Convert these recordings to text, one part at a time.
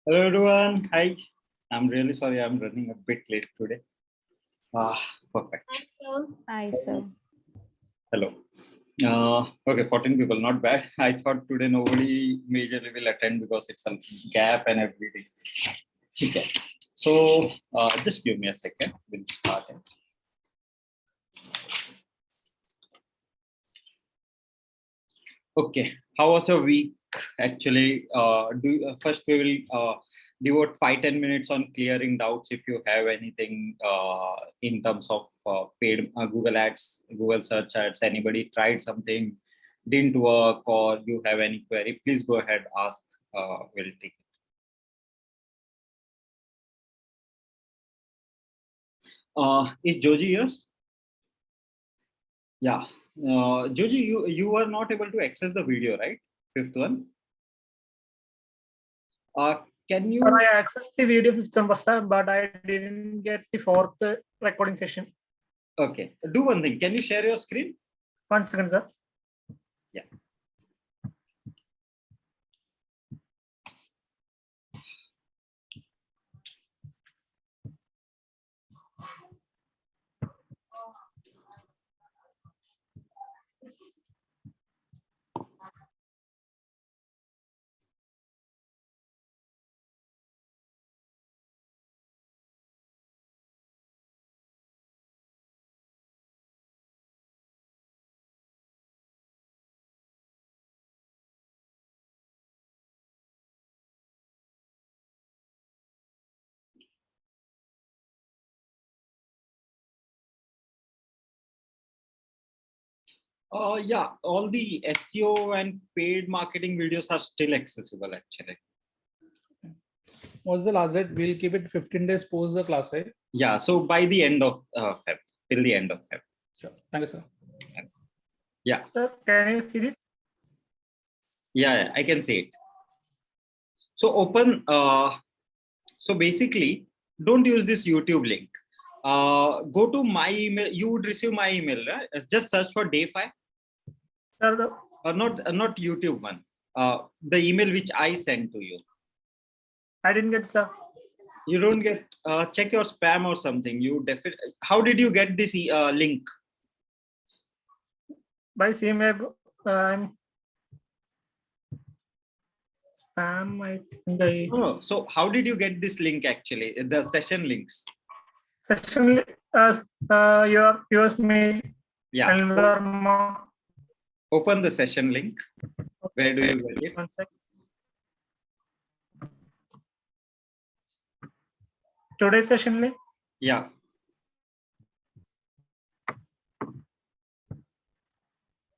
Hello everyone. Hi. I'm really sorry I'm running a bit late today. Perfect. Hi, sir. Hi, sir. Hello. Okay, 14 people, not bad. I thought today nobody majorly will attend because it's a gap and everything. Okay. So just give me a second. We'll start it. Okay. How was your week? Actually, first we will devote 5-10 minutes on clearing doubts if you have anything in terms of paid Google ads, Google search ads. Anybody tried something, didn't work, or you have any query, please go ahead, ask. We'll take it. Is Joji here? Yeah. Joji, you were not able to access the video, right? Fifth one. Can you? I accessed the video fifth one, sir, but I didn't get the fourth recording session. Okay. Do one thing. Can you share your screen? 1 second, sir. Yeah. Yeah, all the SEO and paid marketing videos are still accessible actually. What's the last date? We'll keep it 15 days post the class, right? Yeah, so by the end of Feb, till the end of Feb. Sure. Thank you, sir. Yeah. Sir, can you see this? Yeah, I can see it. So open, so basically, don't use this YouTube link. Go to my email, you would receive my email, right? Just search for Day5. Sir, Not YouTube one. The email which I sent to you. I didn't get, sir. You don't get, check your spam or something. You definitely, how did you get this link? By CMA, spam, I think I... Oh, so how did you get this link actually? The session links? Session, yours mail. Yeah. Open the session link. Where do you get it? 1 sec. Today's session link? Yeah.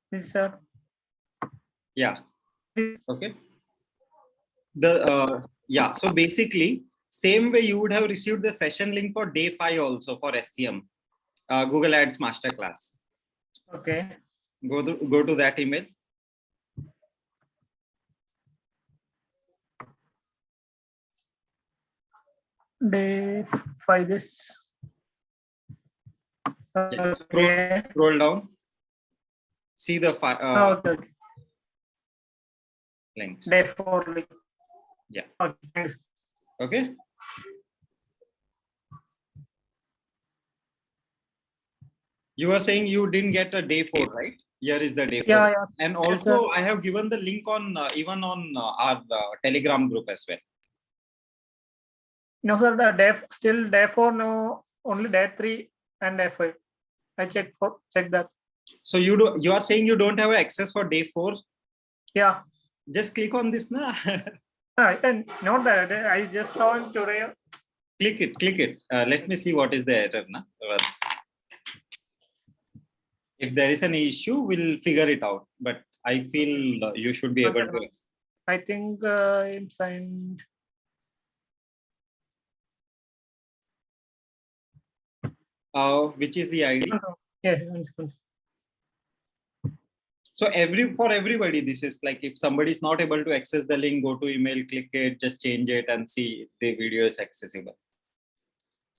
This, sir. Yeah. This. Okay. Yeah. So basically, same way you would have received the session link for Day5 also for SCM, Google Ads Masterclass. Okay. Go to that email. Day5 this. Yeah. Okay. Scroll down. See the Okay. links. Day4 link. Yeah. Okay. Thanks. Okay. You were saying you didn't get a Day4, right? Here is the Day4. Yeah, yes. And Yes, also, sir. I have given the link on even on our Telegram group as well. No, sir. The still Day4. No, only Day3 and Day5. I check that. So you are saying you don't have access for Day4? Yeah. Just click on this now. And not that I just saw it today. Click it. Let me see what is the error now. If there is an issue, we'll figure it out. But I feel you should be able to. I think I'm signed. Which is the ID? Yes. So for everybody, this is like if somebody is not able to access the link, go to email, click it, just change it and see if the video is accessible.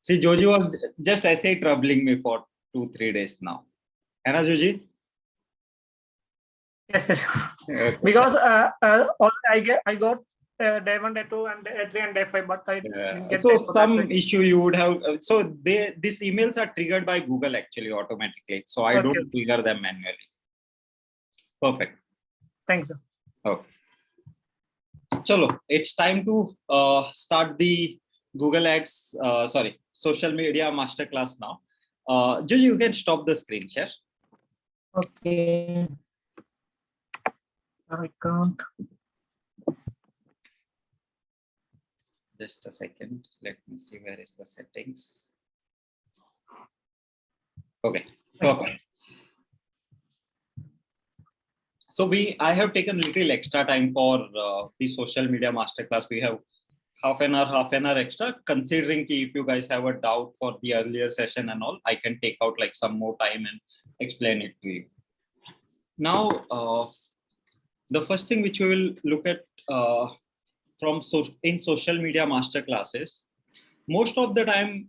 See, Joji was just troubling me for 2-3 days now. Anna Joji? Yes. Okay. Because I got day 1, day 2, and day 3 and day 5, but I didn't get So time for that, some right? issue you would have. So these emails are triggered by Google actually automatically. So I Okay. don't trigger them manually. Perfect. Thanks, sir. Okay. Chalo, it's time to start the Google Ads, social media masterclass now. Julie, you can stop the screen share. Okay. I can't. Just a second. Let me see where is the settings. Okay, perfect. So I have taken little extra time for the social media masterclass. We have half an hour extra, considering if you guys have a doubt for the earlier session and all, I can take out like some more time and explain it to you. Now, the first thing which we will look at in social media masterclasses, most of the time,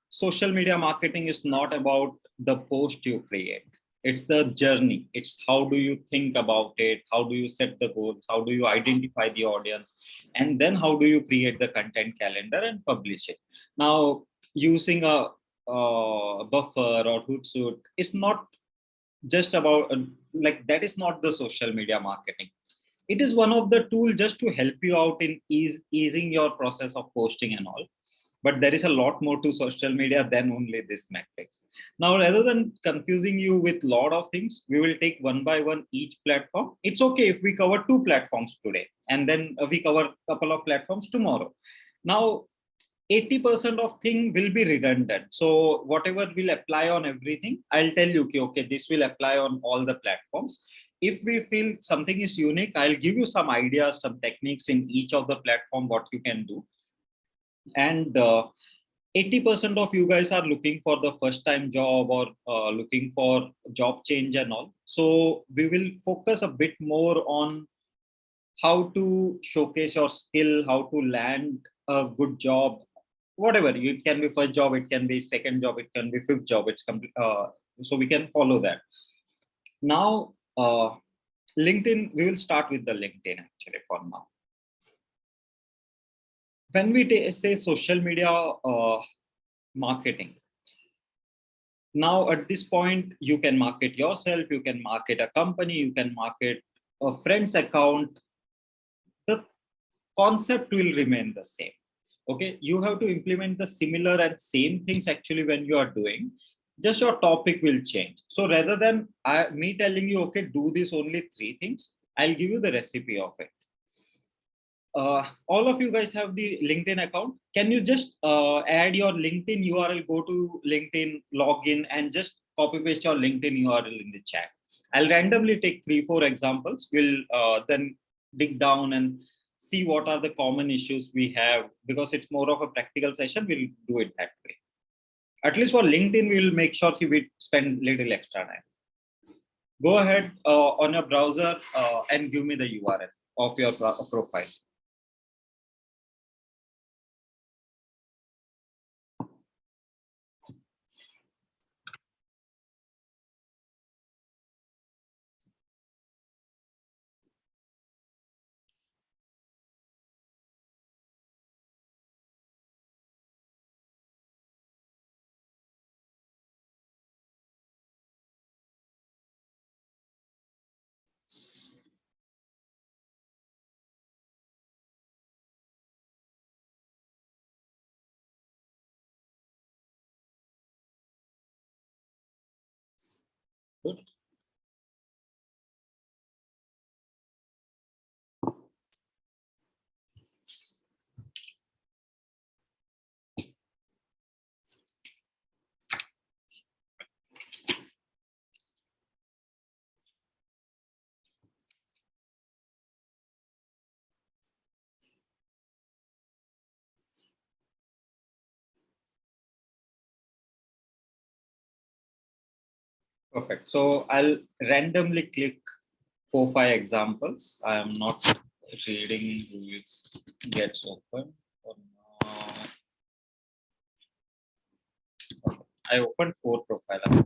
social media marketing is not about the post you create. It's the journey. It's how do you think about it? How do you set the goals? How do you identify the audience? And then how do you create the content calendar and publish it? Now, using a buffer or Hootsuite is not just about like that is not the social media marketing. It is one of the tools just to help you out in easing your process of posting and all. But there is a lot more to social media than only this metrics. Now, rather than confusing you with a lot of things, we will take one by one each platform. It's okay if we cover 2 platforms today, and then we cover a couple of platforms tomorrow. Now, 80% of thing will be redundant. So whatever will apply on everything, I'll tell you, okay, this will apply on all the platforms. If we feel something is unique, I'll give you some ideas, some techniques in each of the platform, what you can do. And 80% of you guys are looking for the first time job or looking for job change and all. So we will focus a bit more on how to showcase your skill, how to land a good job, whatever. It can be first job, it can be second job, it can be fifth job. It's complete. So we can follow that. Now, LinkedIn, we will start with the LinkedIn actually for now. When we say social media marketing, now at this point, you can market yourself, you can market a company, you can market a friend's account. The concept will remain the same. Okay, you have to implement the similar and same things actually when you are doing, just your topic will change. So rather than me telling you, okay, do this only 3 things, I'll give you the recipe of it. All of you guys have the LinkedIn account. Can you just add your LinkedIn URL, go to LinkedIn, log in, and just copy paste your LinkedIn URL in the chat. I'll randomly take 3-4 examples. We'll then dig down and see what are the common issues we have, because it's more of a practical session. We'll do it that way. At least for LinkedIn, we'll make sure we spend little extra time. Go ahead on your browser and give me the URL of your profile. Good. Perfect. So I'll randomly click 4-5 examples. I am not reading who it gets open. I opened 4 profiles. .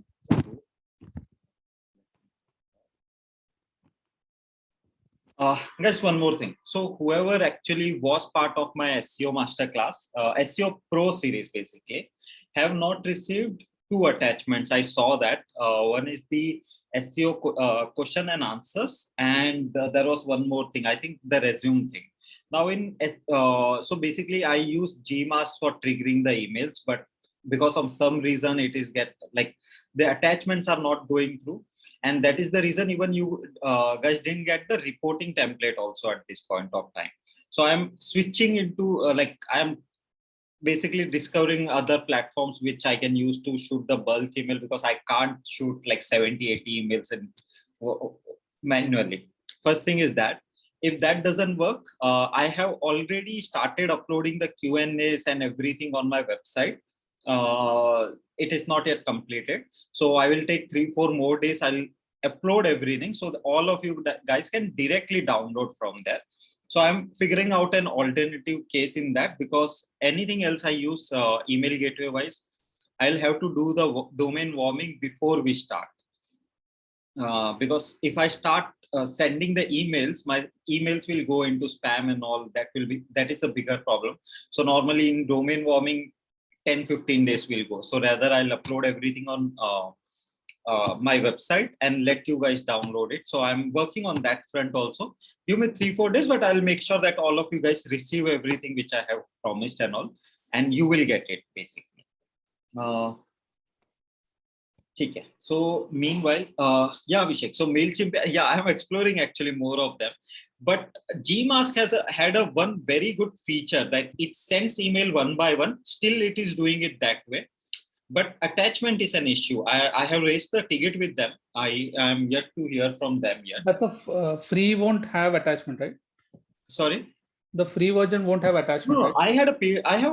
Guys, one more thing. So whoever actually was part of my SEO masterclass, SEO Pro series, basically, have not received two attachments. I saw that. One is the SEO question and answers, and there was one more thing. I think the resume thing. Now, so basically, I use Gmask for triggering the emails, but because of some reason, it is get like the attachments are not going through, and that is the reason even you guys didn't get the reporting template also at this point of time. So I'm switching into I'm basically discovering other platforms which I can use to shoot the bulk email, because I can't shoot like 70-80 emails in manually. First thing is that if that doesn't work, I have already started uploading the Q&As and everything on my website. It is not yet completed, so I will take 3-4 more days. I'll upload everything so that all of you guys can directly download from there. So I'm figuring out an alternative case in that, because anything else I use email gateway wise, I'll have to do the domain warming before we start. Because if I start sending the emails, my emails will go into spam and all. That is a bigger problem. So normally in domain warming, 10-15 days will go. So rather I'll upload everything on my website and let you guys download it. So I'm working on that front also. Give me 3-4 days, but I'll make sure that all of you guys receive everything which I have promised and all, and you will get it basically. Okay. So meanwhile, yeah, Abhishek. So MailChimp, yeah, I'm exploring actually more of them. But Gmask has had a one very good feature that it sends email one by one. Still, it is doing it that way. But attachment is an issue. I have raised the ticket with them. I am yet to hear from them yet. That's a free won't have attachment, right? Sorry. The free version won't have attachment, No, right? I have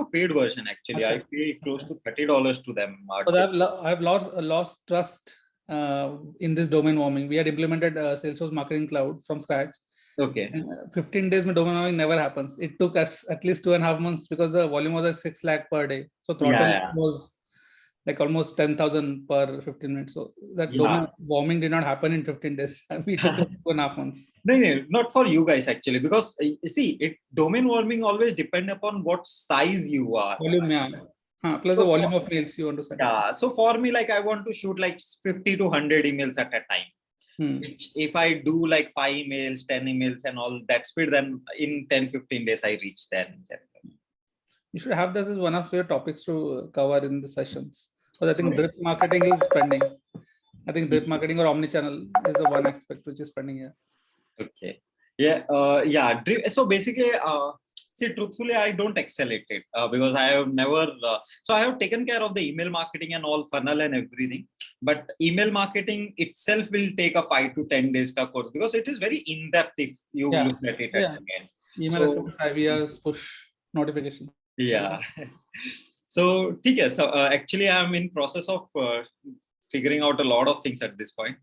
a paid version actually. Okay. I pay close to $30 to them. So I've lost trust in this domain warming. We had implemented Salesforce Marketing Cloud from scratch. Okay. And 15 days में domain warming never happens. It took us at least 2.5 months because the volume was at 6 lakh per day. So throttle was like almost 10,000 per 15 minutes. So that domain warming did not happen in 15 days. We took 2.5 months. No, not for you guys actually, because you see, domain warming always depend upon what size you are. Volume, yeah. Plus the volume of mails you want to send. Yeah. So for me, like I want to shoot like 50 to 100 emails at a time. Which if I do like 5 emails, 10 emails and all that speed, then in 10-15 days I reach there. You should have this as one of your topics to cover in the sessions. Because I think drip marketing is pending. I think drip marketing or omnichannel is the one aspect which is pending here. Okay. Yeah. So basically, see, truthfully, I don't excel at it because I have never. So I have taken care of the email marketing and all funnel and everything. But email marketing itself will take a 5 to 10 days course, because it is very in depth if you look at it at the end. Email SMS, IVRs, push notification. Yeah. So, so actually, I'm in process of figuring out a lot of things at this point.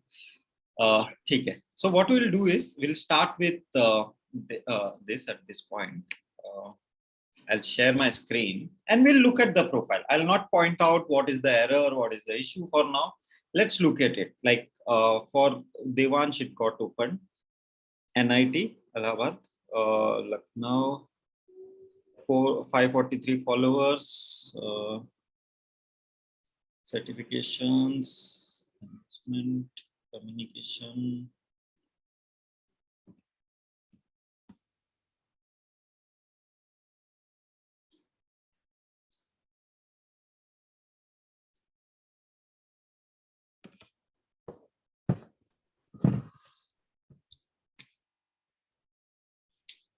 So what we'll do is we'll start with this at this point. I'll share my screen and we'll look at the profile. I'll not point out what is the error, what is the issue for now. Let's look at it. Like for Devansh, it got opened. NIT, Allahabad, Lucknow, 543 followers, certifications, management, communication.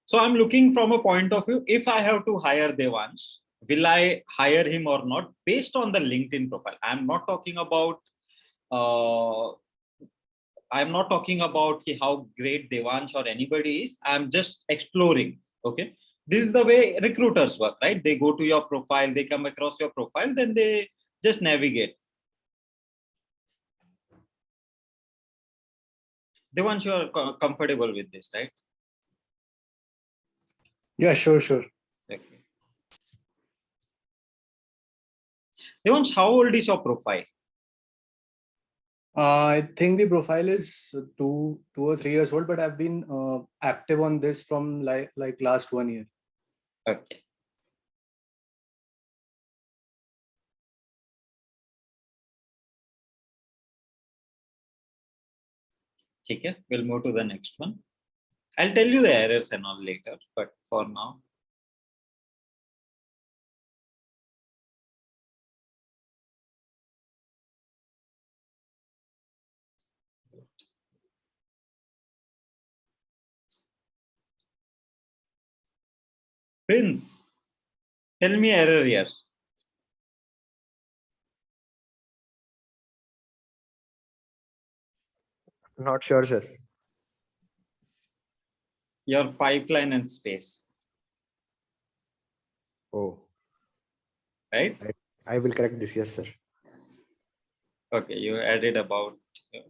So I'm looking from a point of view, if I have to hire Devansh, will I hire him or not based on the LinkedIn profile? I'm not talking about how great Devansh or anybody is. I'm just exploring. Okay. This is the way recruiters work, right? They go to your profile, they come across your profile, then they just navigate. Devansh, you are comfortable with this, right? Yeah, sure. Okay. Devansh, how old is your profile? I think the profile is 2 or 3 years old, but I've been active on this from like last 1 year. Okay. Okay, we'll move to the next one. I'll tell you the errors and all later, but for now. Prince, tell me error here. Not sure, sir. Your pipeline and space, Oh, right? I will correct this. Yes, sir. Okay, you added about. Okay.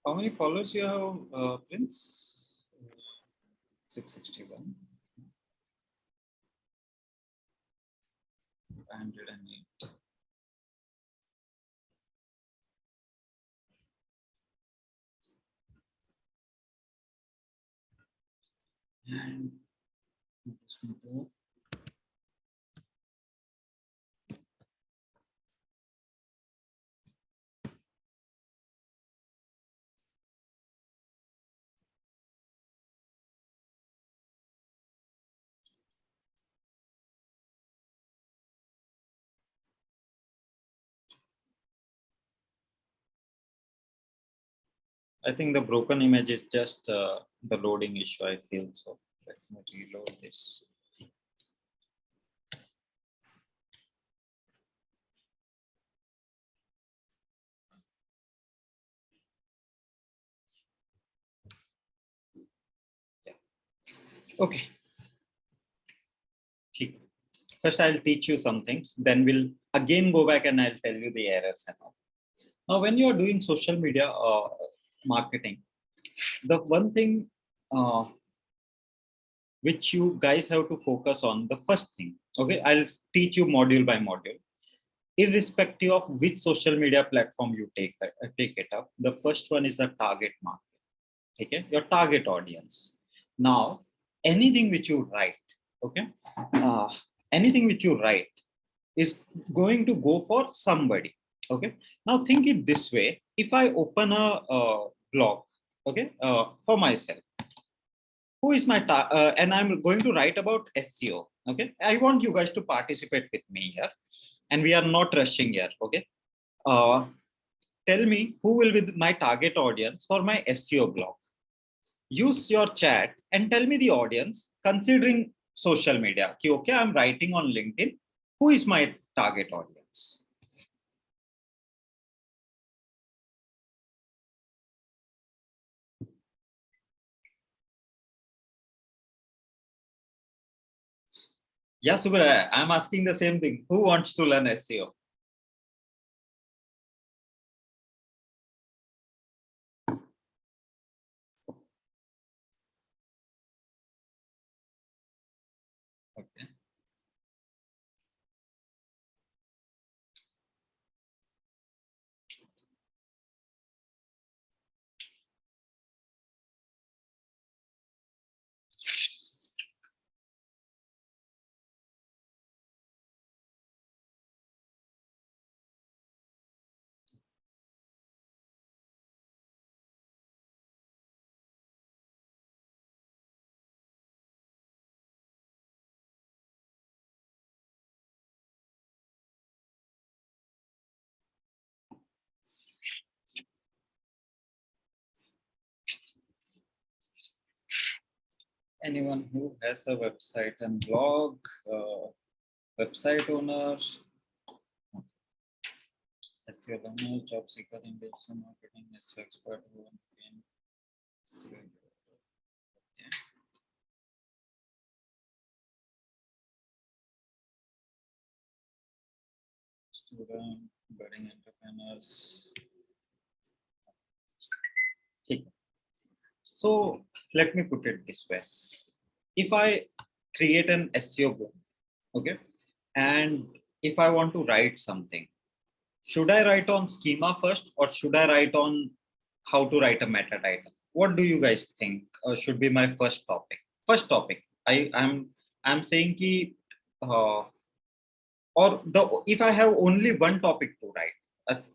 How many followers you have, Prince? 661. 508. And this one there. I think the broken image is just the loading issue, I feel so. Let me reload this. Yeah. Okay. First, I'll teach you some things, then we'll again go back and I'll tell you the errors and all. Now, when you are doing social media marketing, the one thing which you guys have to focus on, the first thing, okay, I'll teach you module by module. Irrespective of which social media platform you take it up, the first one is the target market. Okay, your target audience. Now, anything which you write, okay, anything which you write is going to go for somebody. Okay, now think it this way: if I open a blog, okay, for myself, who is my and I'm going to write about SEO. Okay, I want you guys to participate with me here, and we are not rushing here. Okay, tell me who will be my target audience for my SEO blog. Use your chat and tell me the audience considering social media. Okay, I'm writing on LinkedIn. Who is my target audience? Yeah, Subra, I'm asking the same thing. Who wants to learn SEO? Okay. Anyone who has a website and blog, website owner, SEO learner, job seeker in digital marketing, SEO expert who want to gain SEO. Okay. Student, budding entrepreneurs. Okay. So let me put it this way. If I create an SEO blog, okay, and if I want to write something, should I write on schema first or should I write on how to write a meta title? What do you guys think should be my first topic? First topic. I'm saying ki, or the if I have only one topic to write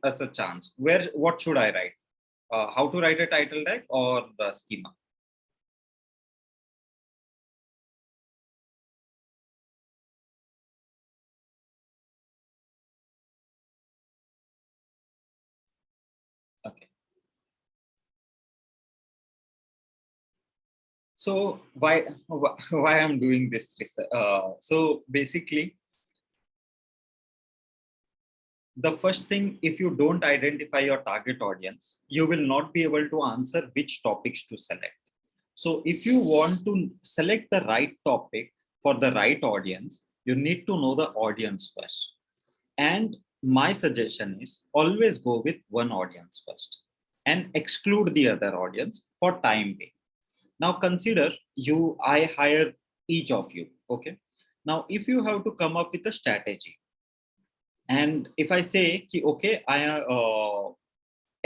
as a chance, what should I write? How to write a title deck or the schema? Okay. So why I'm doing this research? So basically, the first thing, if you don't identify your target audience, you will not be able to answer which topics to select. So if you want to select the right topic for the right audience, you need to know the audience first. And my suggestion is always go with one audience first and exclude the other audience for time being. Now consider I hire each of you. Okay. Now, if you have to come up with a strategy, and if I say, okay,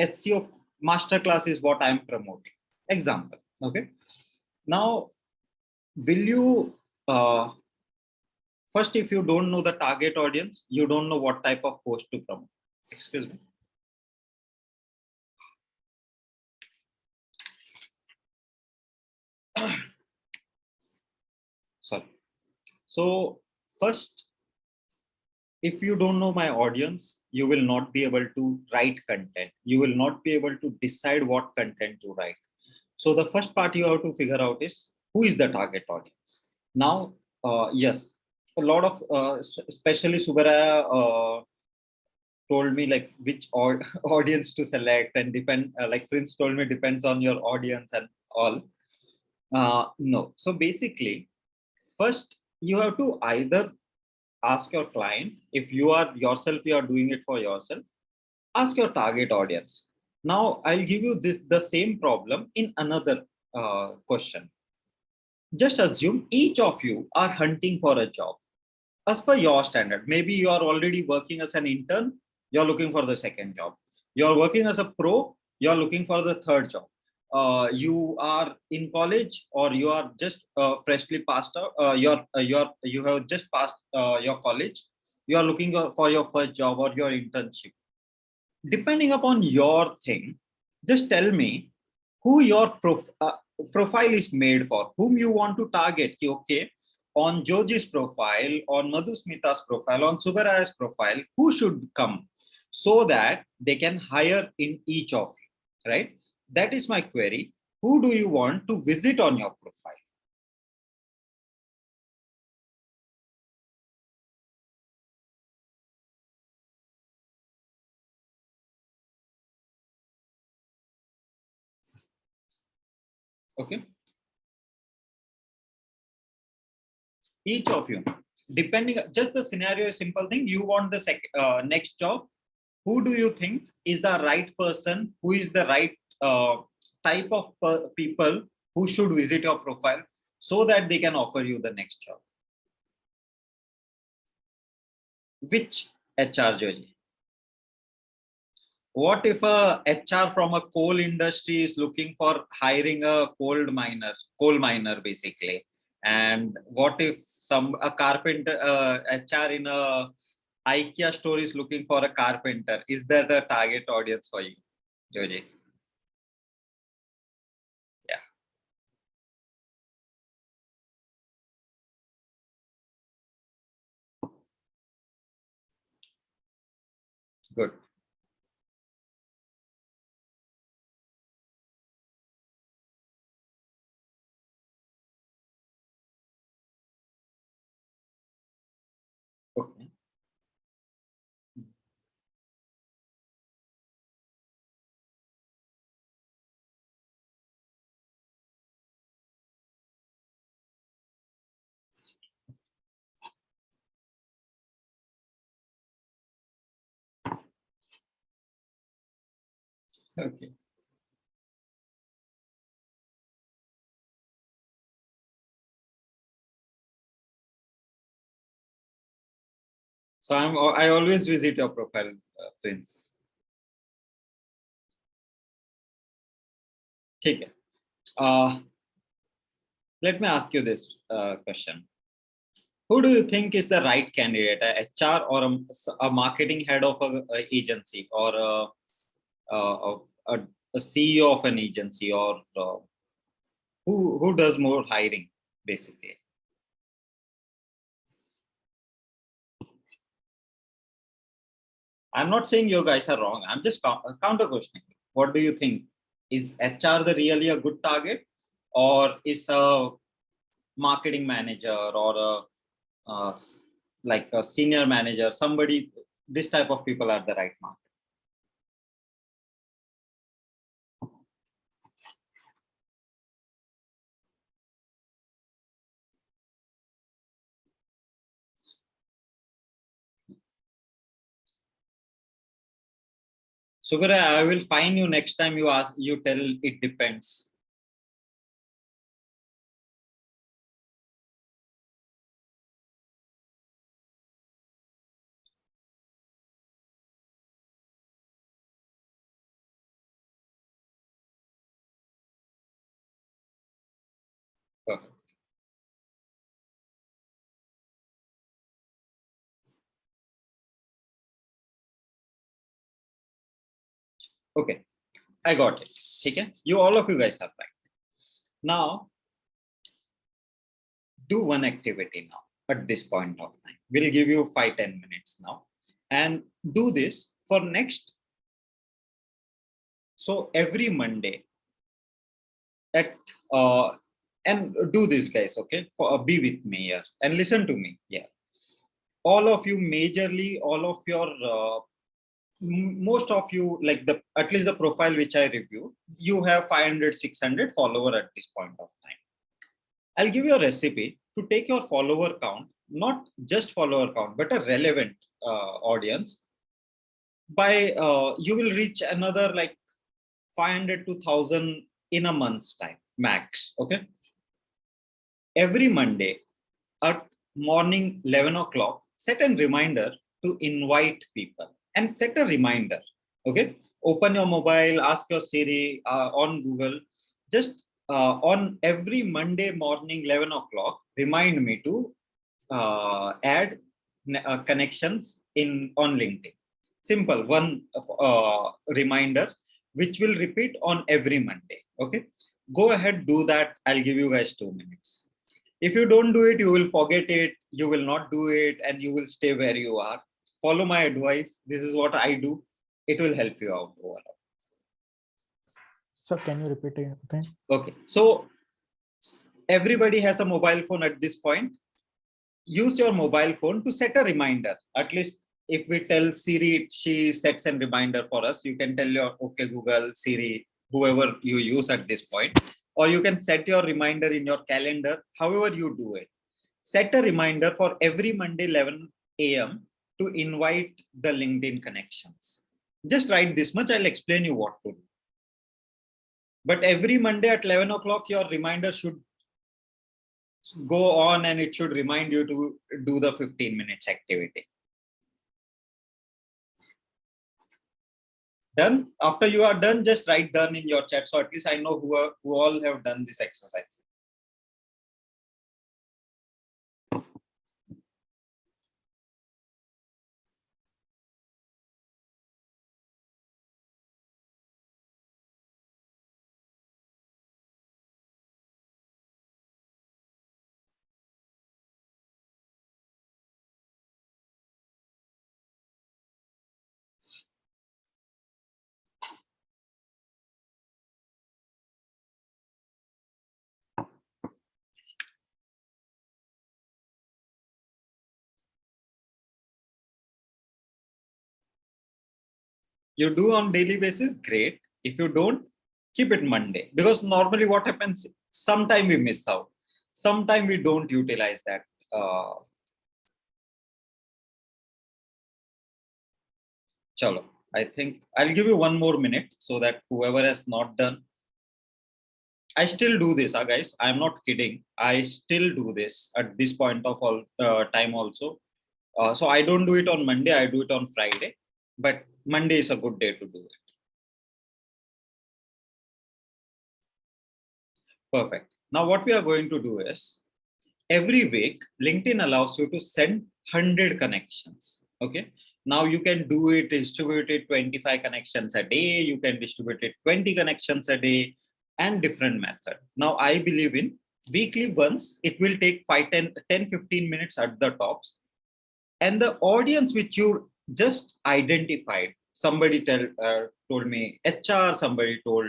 SEO masterclass is what I'm promoting. Example. Okay. Now, will you first, if you don't know the target audience, you don't know what type of post to promote. Excuse me. Sorry. So first, if you don't know my audience, you will not be able to write content. You will not be able to decide what content to write. So the first part you have to figure out is who is the target audience. Now, yes, a lot of, especially Subaraya told me like which audience to select and depend, like Prince told me depends on your audience and all. No. So basically, first you have to either ask your client, if you are doing it for yourself, ask your target audience. Now I'll give you the same problem in another question. Just assume each of you are hunting for a job as per your standard. Maybe you are already working as an intern, you're looking for the second job. You're working as a pro, you're looking for the third job. You are in college or you are just freshly passed out. You have just passed your college. You are looking for your first job or your internship. Depending upon your thing, just tell me who your profile is made for, whom you want to target. Okay, on George's profile, on Madhusmita's profile, on Subaraya's profile, who should come so that they can hire in each of you, right? That is my query. Who do you want to visit on your profile? Okay. Each of you, depending, just the scenario, a simple thing, you want the next job. Who do you think is the right person, who is the right type of people who should visit your profile so that they can offer you the next job? Which HR, Joji? What if a HR from a coal industry is looking for hiring a coal miner basically? And what if a carpenter, HR in a IKEA store is looking for a carpenter? Is that a target audience for you, Joji? Yeah. Good. Okay. So I always visit your profile, Prince. ठीक है. Let me ask you this question. Who do you think is the right candidate, a HR or a marketing head of a agency, or a CEO of an agency, or who does more hiring, basically? I'm not saying you guys are wrong. I'm just counter questioning. What do you think? Is HR the really a good target, or is a marketing manager or like a senior manager, somebody, this type of people are the right market? Sugar, I will fine you next time you ask, you tell it depends. Perfect. Okay, I got it. Okay, all of you guys are right. Now, do one activity now at this point of time. We'll give you 5-10 minutes now, and do this for next. So every Monday at and do this, guys. Okay, be with me here and listen to me. Yeah, all of you, majorly all of your most of you, like the at least the profile which I review, you have 500-600 follower at this point of time. I'll give you a recipe to take your follower count, not just follower count, but a relevant audience. By you will reach another like 500 to 1,000 in a month's time max. Okay, every Monday at morning 11 o'clock, set a reminder to invite people and set a reminder. Okay, open your mobile, ask your Siri on Google, just on every Monday morning 11 o'clock, remind me to add connections on LinkedIn. Simple, one reminder which will repeat on every Monday. Okay, go ahead, do that. I'll give you guys 2 minutes. If you don't do it, you will forget it, you will not do it, and you will stay where you are. Follow my advice. This is what I do. It will help you out overall. Sir, can you repeat it again? Okay. So everybody has a mobile phone at this point. Use your mobile phone to set a reminder. At least if we tell Siri, she sets a reminder for us. You can tell your okay, Google, Siri, whoever you use at this point. Or you can set your reminder in your calendar, however you do it. Set a reminder for every Monday 11 a.m. to invite the LinkedIn connections. Just write this much, I'll explain you what to do. But every Monday at 11 o'clock, your reminder should go on and it should remind you to do the 15 minutes activity. Done? After you are done, just write done in your chat. So at least I know who all have done this exercise. You do on daily basis, great. If you don't, keep it Monday. Because normally what happens, sometime we miss out. Sometime we don't utilize that. Chalo. I think I'll give you 1 more minute so that whoever has not done, I still do this, guys. I'm not kidding. I still do this at this point of all time also. So I don't do it on Monday. I do it on Friday, but Monday is a good day to do it. Perfect. Now what we are going to do is every week, LinkedIn allows you to send 100 connections. Okay. Now you can do it, distribute it 25 connections a day. You can distribute it 20 connections a day and different method. Now I believe in weekly once, it will take 10-15 minutes at the tops. And the audience which you just identified, somebody told me HR, somebody told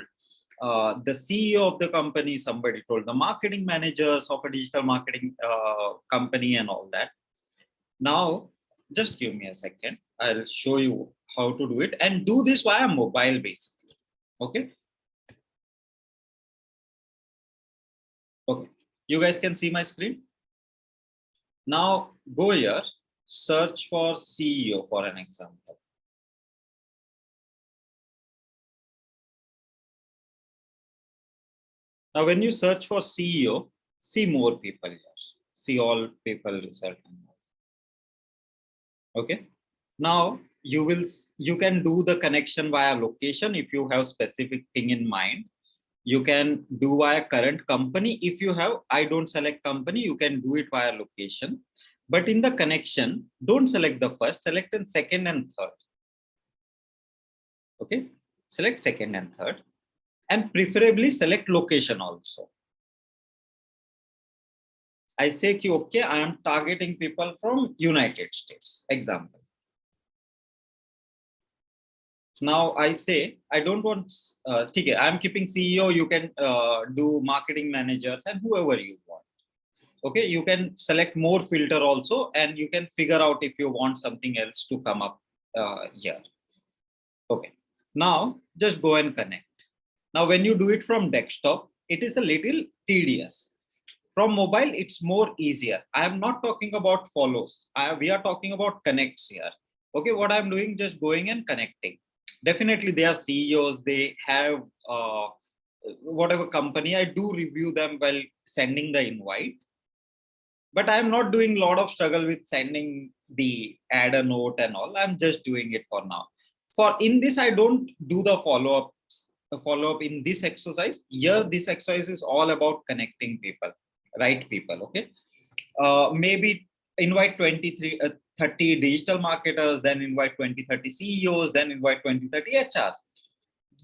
the CEO of the company, somebody told the marketing managers of a digital marketing company and all that. Now, just give me a second. I'll show you how to do it and do this via mobile basically. Okay. Okay. You guys can see my screen. Now go here, search for CEO for an example. Now, when you search for CEO, see more people here. See all people result. Okay. Now you can do the connection via location if you have specific thing in mind. You can do via current company. If you have, I don't select company, you can do it via location. But in the connection, don't select the first, select in second and third. Okay. Select second and third. And preferably select location also. I say, okay, I am targeting people from United States, example. Now I say, I don't want, I'm keeping CEO, you can do marketing managers and whoever you want. Okay, you can select more filter also, and you can figure out if you want something else to come up here. Okay, now just go and connect. Now, when you do it from desktop, it is a little tedious. From mobile, it's more easier. I am not talking about follows. We are talking about connects here. Okay, what I'm doing, just going and connecting. Definitely, they are CEOs. They have whatever company. I do review them while sending the invite. But I'm not doing a lot of struggle with sending the add a note and all. I'm just doing it for now. For in this, I don't do the follow-up in this exercise. Here, this exercise is all about connecting people, right people, okay? Maybe invite 30 digital marketers, then invite 20-30 CEOs, then invite 20-30 HRs.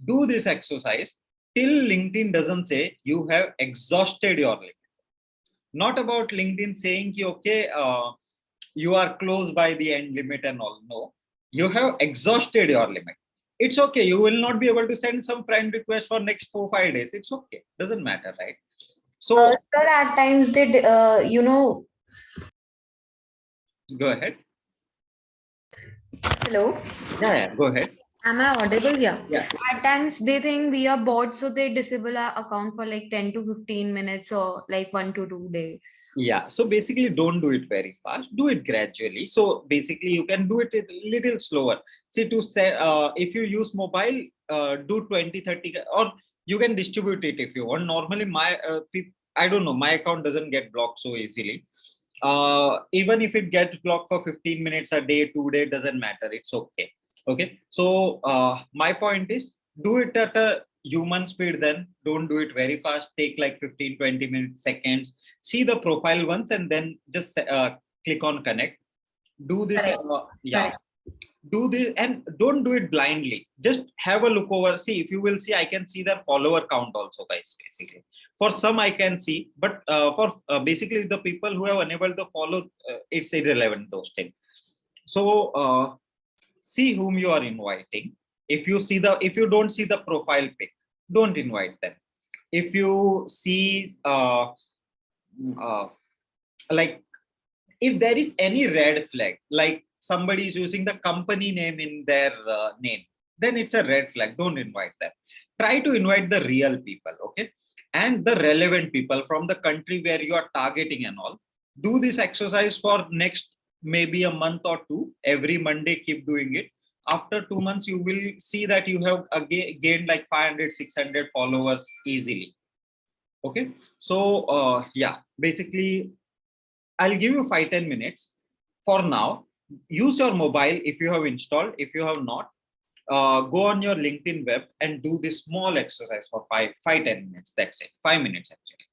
Do this exercise till LinkedIn doesn't say you have exhausted your limit. Not about LinkedIn saying, okay, you are close by the end limit and all. No, you have exhausted your limit. It's okay. You will not be able to send some friend request for next 4-5 days. It's okay. Doesn't matter, right? So, sir, at times they, go ahead. Hello. Yeah, go ahead. Am I audible? Yeah. Yeah. At times they think we are bots, so they disable our account for like 10 to 15 minutes or like 1 to 2 days. Yeah. So basically, don't do it very fast. Do it gradually. So basically, you can do it a little slower. See, to say, if you use mobile, do 20-30, or you can distribute it if you want. Normally, I don't know, my account doesn't get blocked so easily. Even if it gets blocked for 15 minutes a day, 2 days, doesn't matter. It's okay. Okay. So my point is, do it at a human speed, then don't do it very fast. Take like 15-20 minutes, seconds. See the profile once and then just click on connect. Do this. Yeah. Correct. Do this and don't do it blindly. Just have a look over. See, if you will see, I can see their follower count also, guys. Basically, for some I can see, but for basically the people who have enabled the follow, it's irrelevant, those things. So see whom you are inviting. If you don't see the profile pic, don't invite them. If you see like if there is any red flag, like somebody is using the company name in their name, then it's a red flag. Don't invite them. Try to invite the real people, okay, and the relevant people from the country where you are targeting and all. Do this exercise for next maybe a month or two. Every Monday, keep doing it. after 2 months, you will see that you have gained like 500, 600 followers easily. Okay. So yeah, basically, I'll give you 5-10 minutes. For now, use your mobile if you have installed. If you have not, go on your LinkedIn web and do this small exercise for 5-10 minutes. That's it. 5 minutes actually.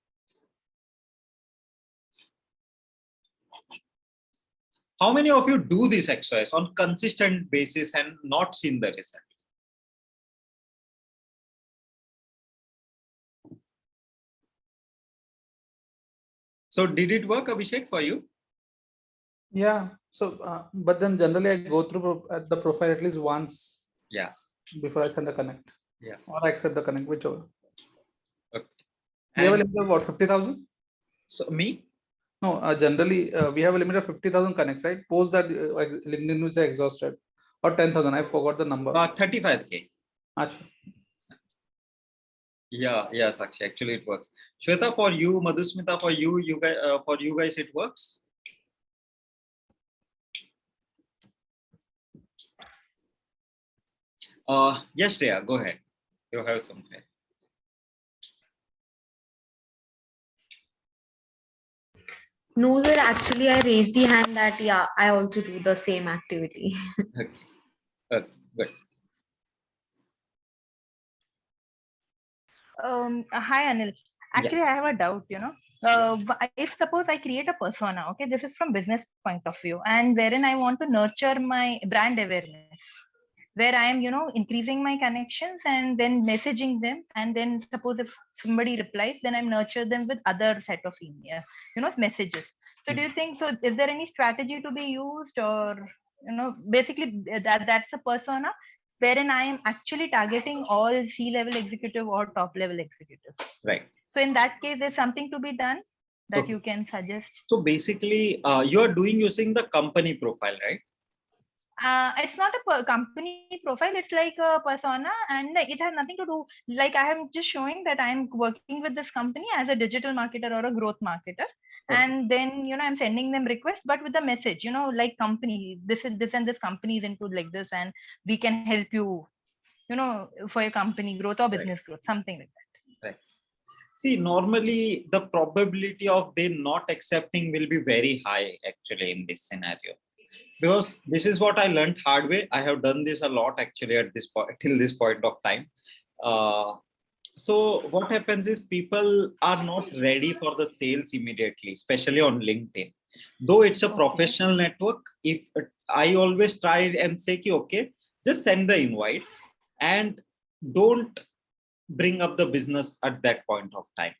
How many of you do this exercise on consistent basis and not seen the result? So did it work, Abhishek, for you? Yeah. So, but then generally I go through the profile at least once. Yeah. Before I send the connect. Yeah. Or I accept the connect, whichever. Okay. We have a And limit of what, 50,000? so me? No, generally we have a limit of 50,000 connects, right? Post that LinkedIn will say exhausted. Or 10,000, I forgot the number. 35K. Achha. Yeah, yeah, Sakshi, actually it works. Shweta, for you, Madhusmita, for you guys, it works. Yes, Shreya, go ahead. You have something. No, sir. Actually, I raised the hand that yeah, I also do the same activity. Okay. Okay, good. Hi Anil. Actually, I have a doubt, if suppose I create a persona, okay, this is from business point of view, and wherein I want to nurture my brand awareness, where I am, increasing my connections and then messaging them, and then suppose if somebody replies, then I'm nurture them with other set of email, messages. So do you think so? Is there any strategy to be used, or basically that's a persona wherein I am actually targeting all C-level executive or top-level executives. Right. So in that case, there's something to be done that Okay. you can suggest. So basically, you are doing using the company profile, right? It's not a company profile, it's like a persona, and it has nothing to do, like I am just showing that I'm working with this company as a digital marketer or a growth marketer. Okay. And then I'm sending them requests, but with the message, like company, this is this and this company is into like this, and we can help you, for your company growth or business growth, something like that. Right. See, normally the probability of them not accepting will be very high actually in this scenario, because this is what I learned hard way. I have done this a lot actually at this point till this point of time. So what happens is people are not ready for the sales immediately, especially on LinkedIn. Though it's a professional network, if I always try and say, okay, just send the invite and don't bring up the business at that point of time.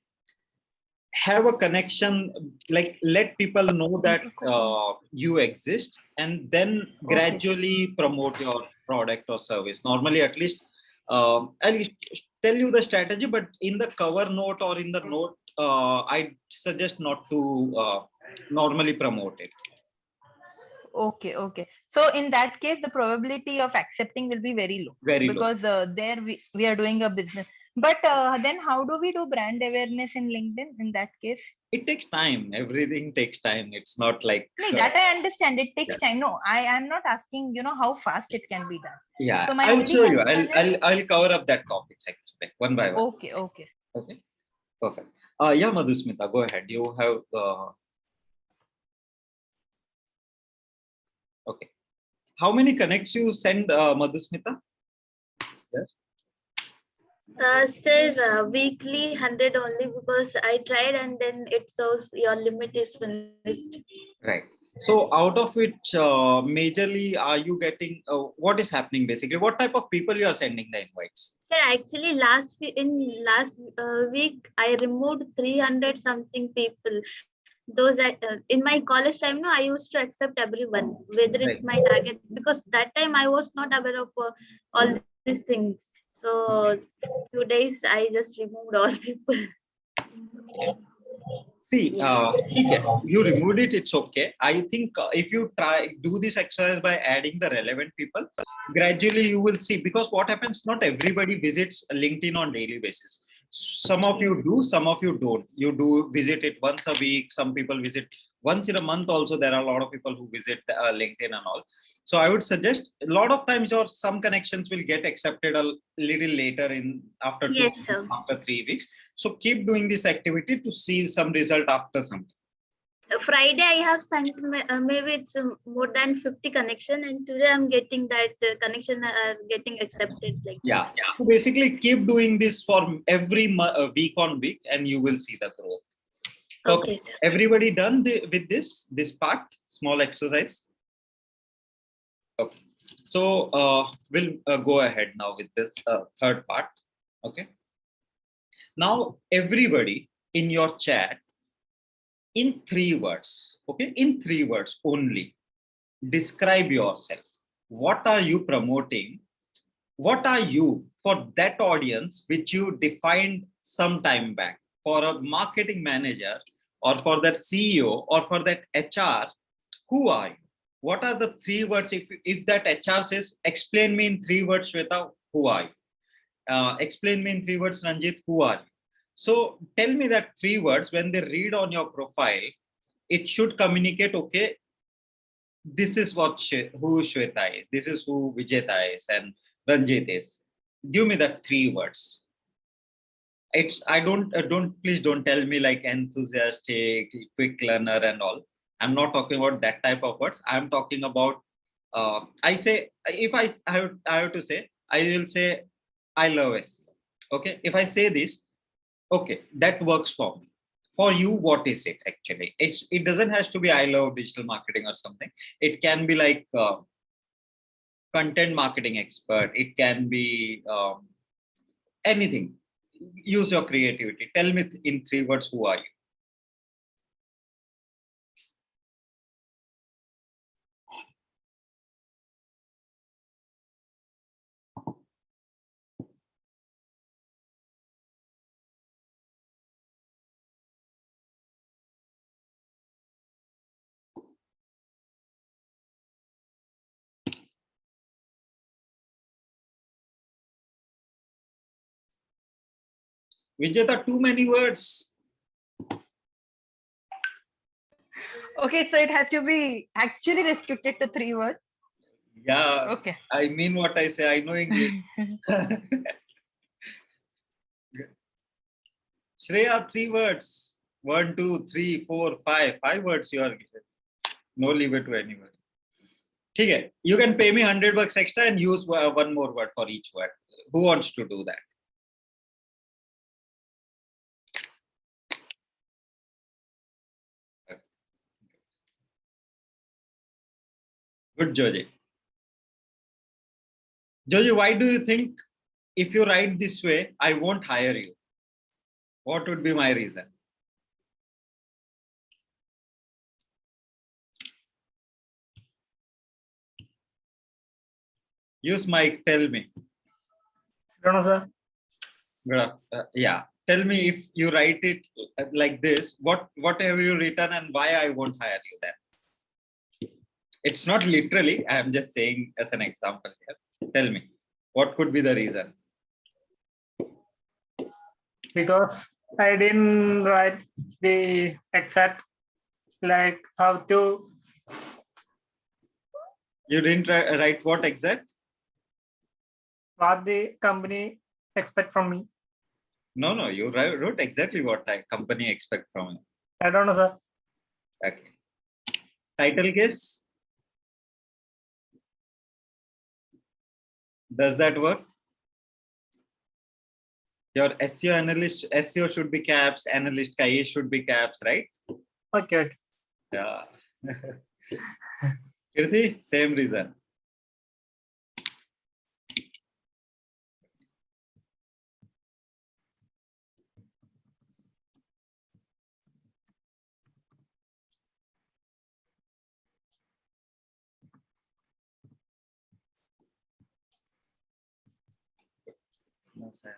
Have a connection, like let people know that you exist, and then gradually promote your product or service. Normally, at least I'll tell you the strategy, but in the cover note or in the note, I suggest not to normally promote it. Okay. So in that case, the probability of accepting will be very low. Very low. Because there we are doing a business. But then how do we do brand awareness in LinkedIn in that case? It takes time. Everything takes time. It's not like No, that I understand. It takes time. No, I am not asking, how fast it can be done. Yeah, So my I'll only show you. concern I'll cover up that topic actually one by one. Okay. Okay, perfect. Yeah, Madhusmita, go ahead. You have okay. How many connects you send, Madhusmita? Yes. Sir, weekly 100 only, because I tried and then it shows your limit is finished. Right. So out of which majorly are you getting, what is happening basically? What type of people you are sending the invites? Sir, actually last week I removed 300 something people. Those in my college time, no, I used to accept everyone, whether it's my target, because that time I was not aware of all these things. So 2 days I just removed all people. See, you removed it, it's okay. I think if you do this exercise by adding the relevant people, gradually you will see, because what happens, not everybody visits LinkedIn on daily basis. Some of you do, some of you don't. You do visit it once a week, some people visit once in a month also there are a lot of people who visit LinkedIn and all. So I would suggest a lot of times your some connections will get accepted a little later in after Yes, sir. after 3 weeks. So keep doing this activity to see some result after some. Friday I have sent maybe it's more than 50 connection, and today I'm getting that connection are getting accepted. Like Yeah. So basically keep doing this for every week on week, and you will see the growth. okay, sir. Everybody done with this part, small exercise? Okay. So we'll go ahead now with this third part. Okay. Now everybody in your chat, in 3 words, okay, in 3 words only, describe yourself. What are you promoting? What are you for that audience which you defined some time back? For a marketing manager or for that CEO or for that HR, who are you? What are the 3 words? If that HR says, explain me in 3 words, Shweta, who are you? Explain me in 3 words, Ranjit, who are you? So tell me that 3 words, when they read on your profile, it should communicate, okay, this is what who Shweta is, this is who Vijeta is, and Ranjit is. Give me the 3 words. It's I don't please don't tell me like enthusiastic, quick learner, and all. I'm not talking about that type of words. I'm talking about I say if I have to say, I will say I love SEO. Okay, if I say this, okay, that works for me. For you, what is it actually? It doesn't have to be I love digital marketing or something. It can be like content marketing expert. It can be anything. Use your creativity. Tell me in 3 words, who are you? Vijeta, too many words. Okay, so it has to be actually restricted to 3 words. Yeah, Okay. I mean what I say. I know English. Shreya, 3 words. 1, 2, 3, 4, 5. 5 words you are given. No leave it to anyone. Okay, you can pay me $100 extra and use one more word for each word. Who wants to do that? Good, Joji. Joji, why do you think if you write this way, I won't hire you? What would be my reason? Use mic, tell me. Don't know, sir. Yeah, tell me if you write it like this, what have you written and why I won't hire you then? It's not literally, I am just saying as an example here. Tell me, what could be the reason? Because I didn't write the exact like how to. You didn't write what exact? What the company expect from me. No, you wrote exactly what company expect from you. I don't know, sir. Okay. Title guess? Does that work? Your SEO analyst, SEO should be caps, analyst ka A should be caps, right? Okay. Yeah. Kirti, same reason. No, sir.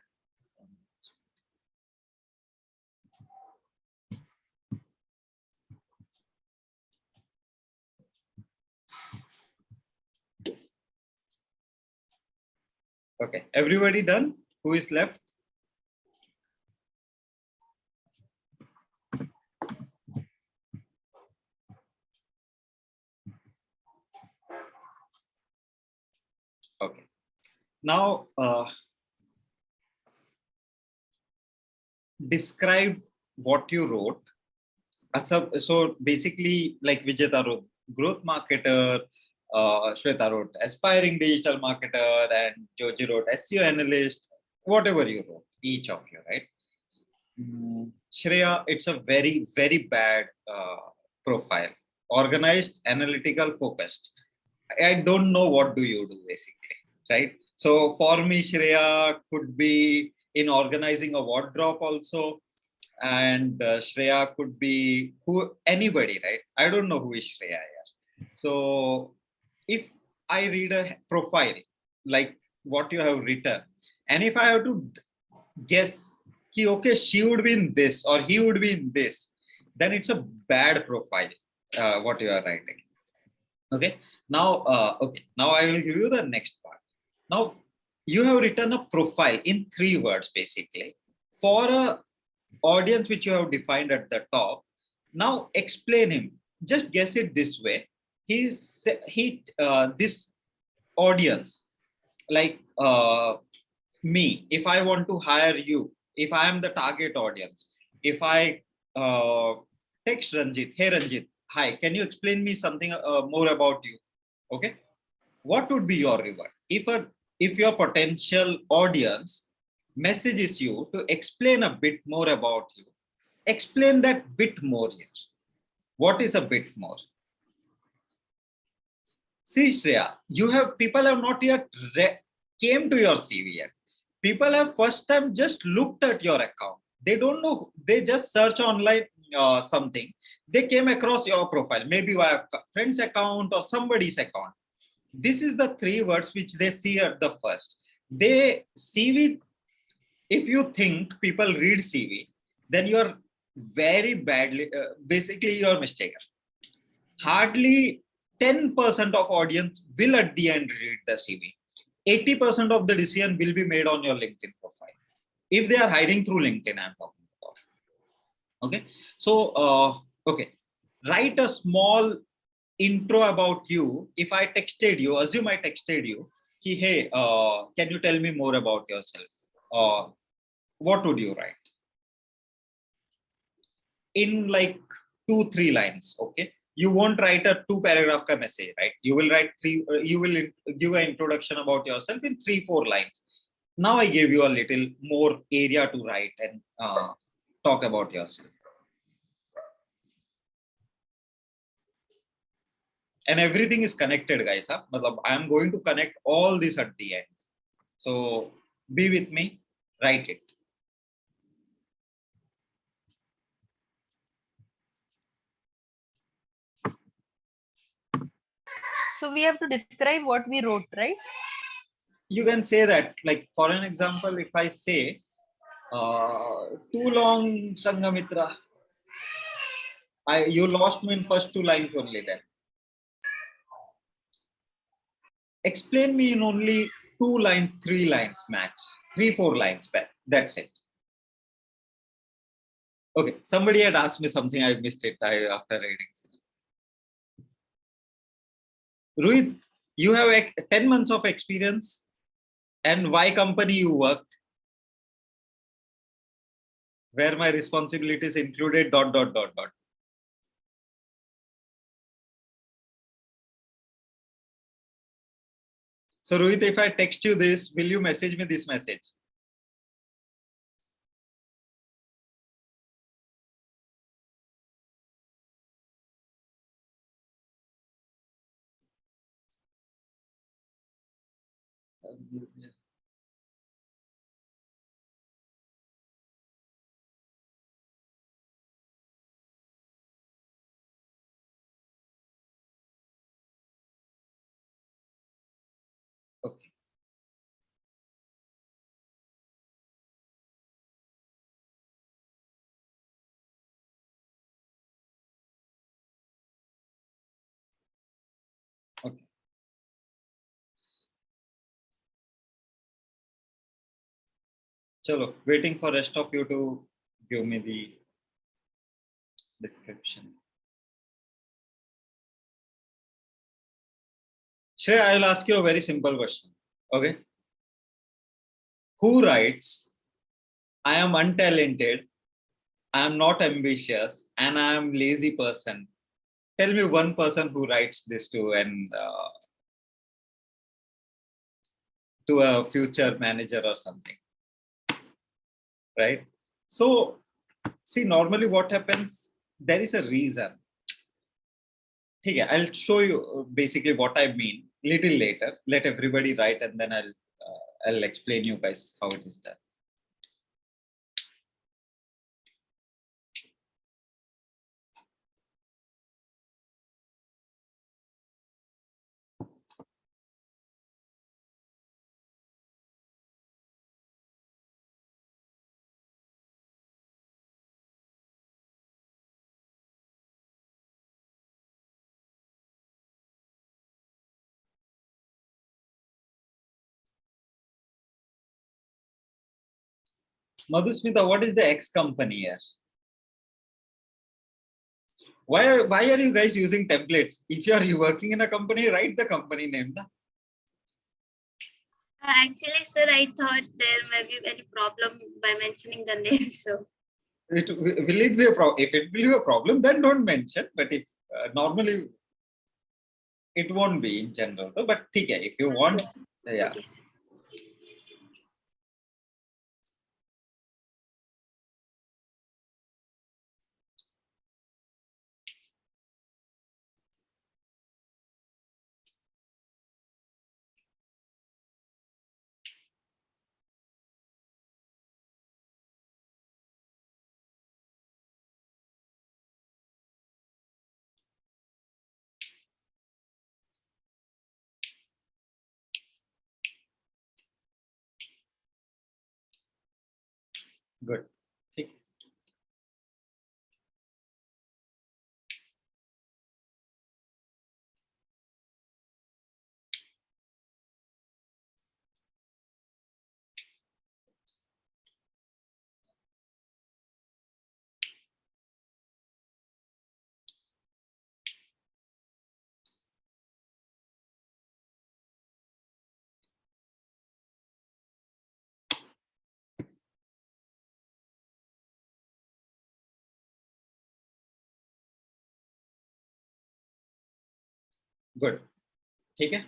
Okay, everybody done? Who is left? Okay. Now, describe what you wrote. So basically, like Vijeta wrote, growth marketer, Shweta wrote, aspiring digital marketer, and Joji wrote, SEO analyst, whatever you wrote, each of you, right? Shreya, it's a very, very bad profile. Organized, analytical, focused. I don't know what do you do basically, right? So for me, Shreya could be in organizing a wardrobe also, and Shreya could be anybody, right? I don't know who is Shreya here. So if I read a profile like what you have written, and if I have to guess, okay, she would be in this or he would be in this, then it's a bad profile. What you are writing. Okay. Now, now I will give you the next part. Now, you have written a profile in 3 words basically for a audience which you have defined at the top. Now explain him. Just guess it this way. This audience, like me, if I want to hire you, if I am the target audience, if I text Ranjit, hey Ranjit, hi, can you explain me something more about you? Okay, what would be your reward if your potential audience messages you to explain a bit more about you? Explain that bit more here. What is a bit more? See, Shreya, people have not yet came to your CV yet. People have first time just looked at your account. They don't know. They just search online something. They came across your profile, maybe via friend's account or somebody's account. This is the 3 words which they see at the first. They CV. If you think people read CV, then you are very badly. Basically, you are mistaken. Hardly 10% of audience will at the end read the CV. 80% of the decision will be made on your LinkedIn profile. If they are hiring through LinkedIn, I'm talking about. Okay. So, okay. Write a small intro about you. If I texted you, assume I texted you, hey, can you tell me more about yourself? What would you write? In like 2-3 lines, okay? You won't write a 2-paragraph message, right? You will write 3, you will give an introduction about yourself in 3-4 lines. Now I gave you a little more area to write and talk about yourself. And everything is connected, guys. Huh? I am going to connect all this at the end. So be with me, write it. So we have to describe what we wrote, right? You can say that, like for an example, if I say, too long, Sangamitra. You lost me in first 2 lines only then. Explain me in only 2 lines, 3 lines max. 3-4 lines, that's it. Okay, somebody had asked me something, I missed it after reading. Rohit, you have 10 months of experience, and why company you worked, where my responsibilities included ... So Rohit, if I text you this, will you message me this message? Okay. Okay. Chalo, waiting for rest of you to give me the description. Shreya, I will ask you a very simple question. Okay. Who writes, I am untalented, I am not ambitious, and I am lazy person? Tell me one person who writes this to a future manager or something, right? So, see, normally what happens, there is a reason. Okay, I'll show you basically what I mean little later. Let everybody write, and then I'll explain you guys how it is done. Madhusmita, what is the X company here? Why are you guys using templates? If you are working in a company, write the company name. Na? Actually, sir, I thought there may be any problem by mentioning the name. So Will it be a problem? If it will be a problem, then don't mention. But if normally it won't be in general. So, but okay, if you want, yeah. okay, sir. Good. ठीक. Good. ठीक है.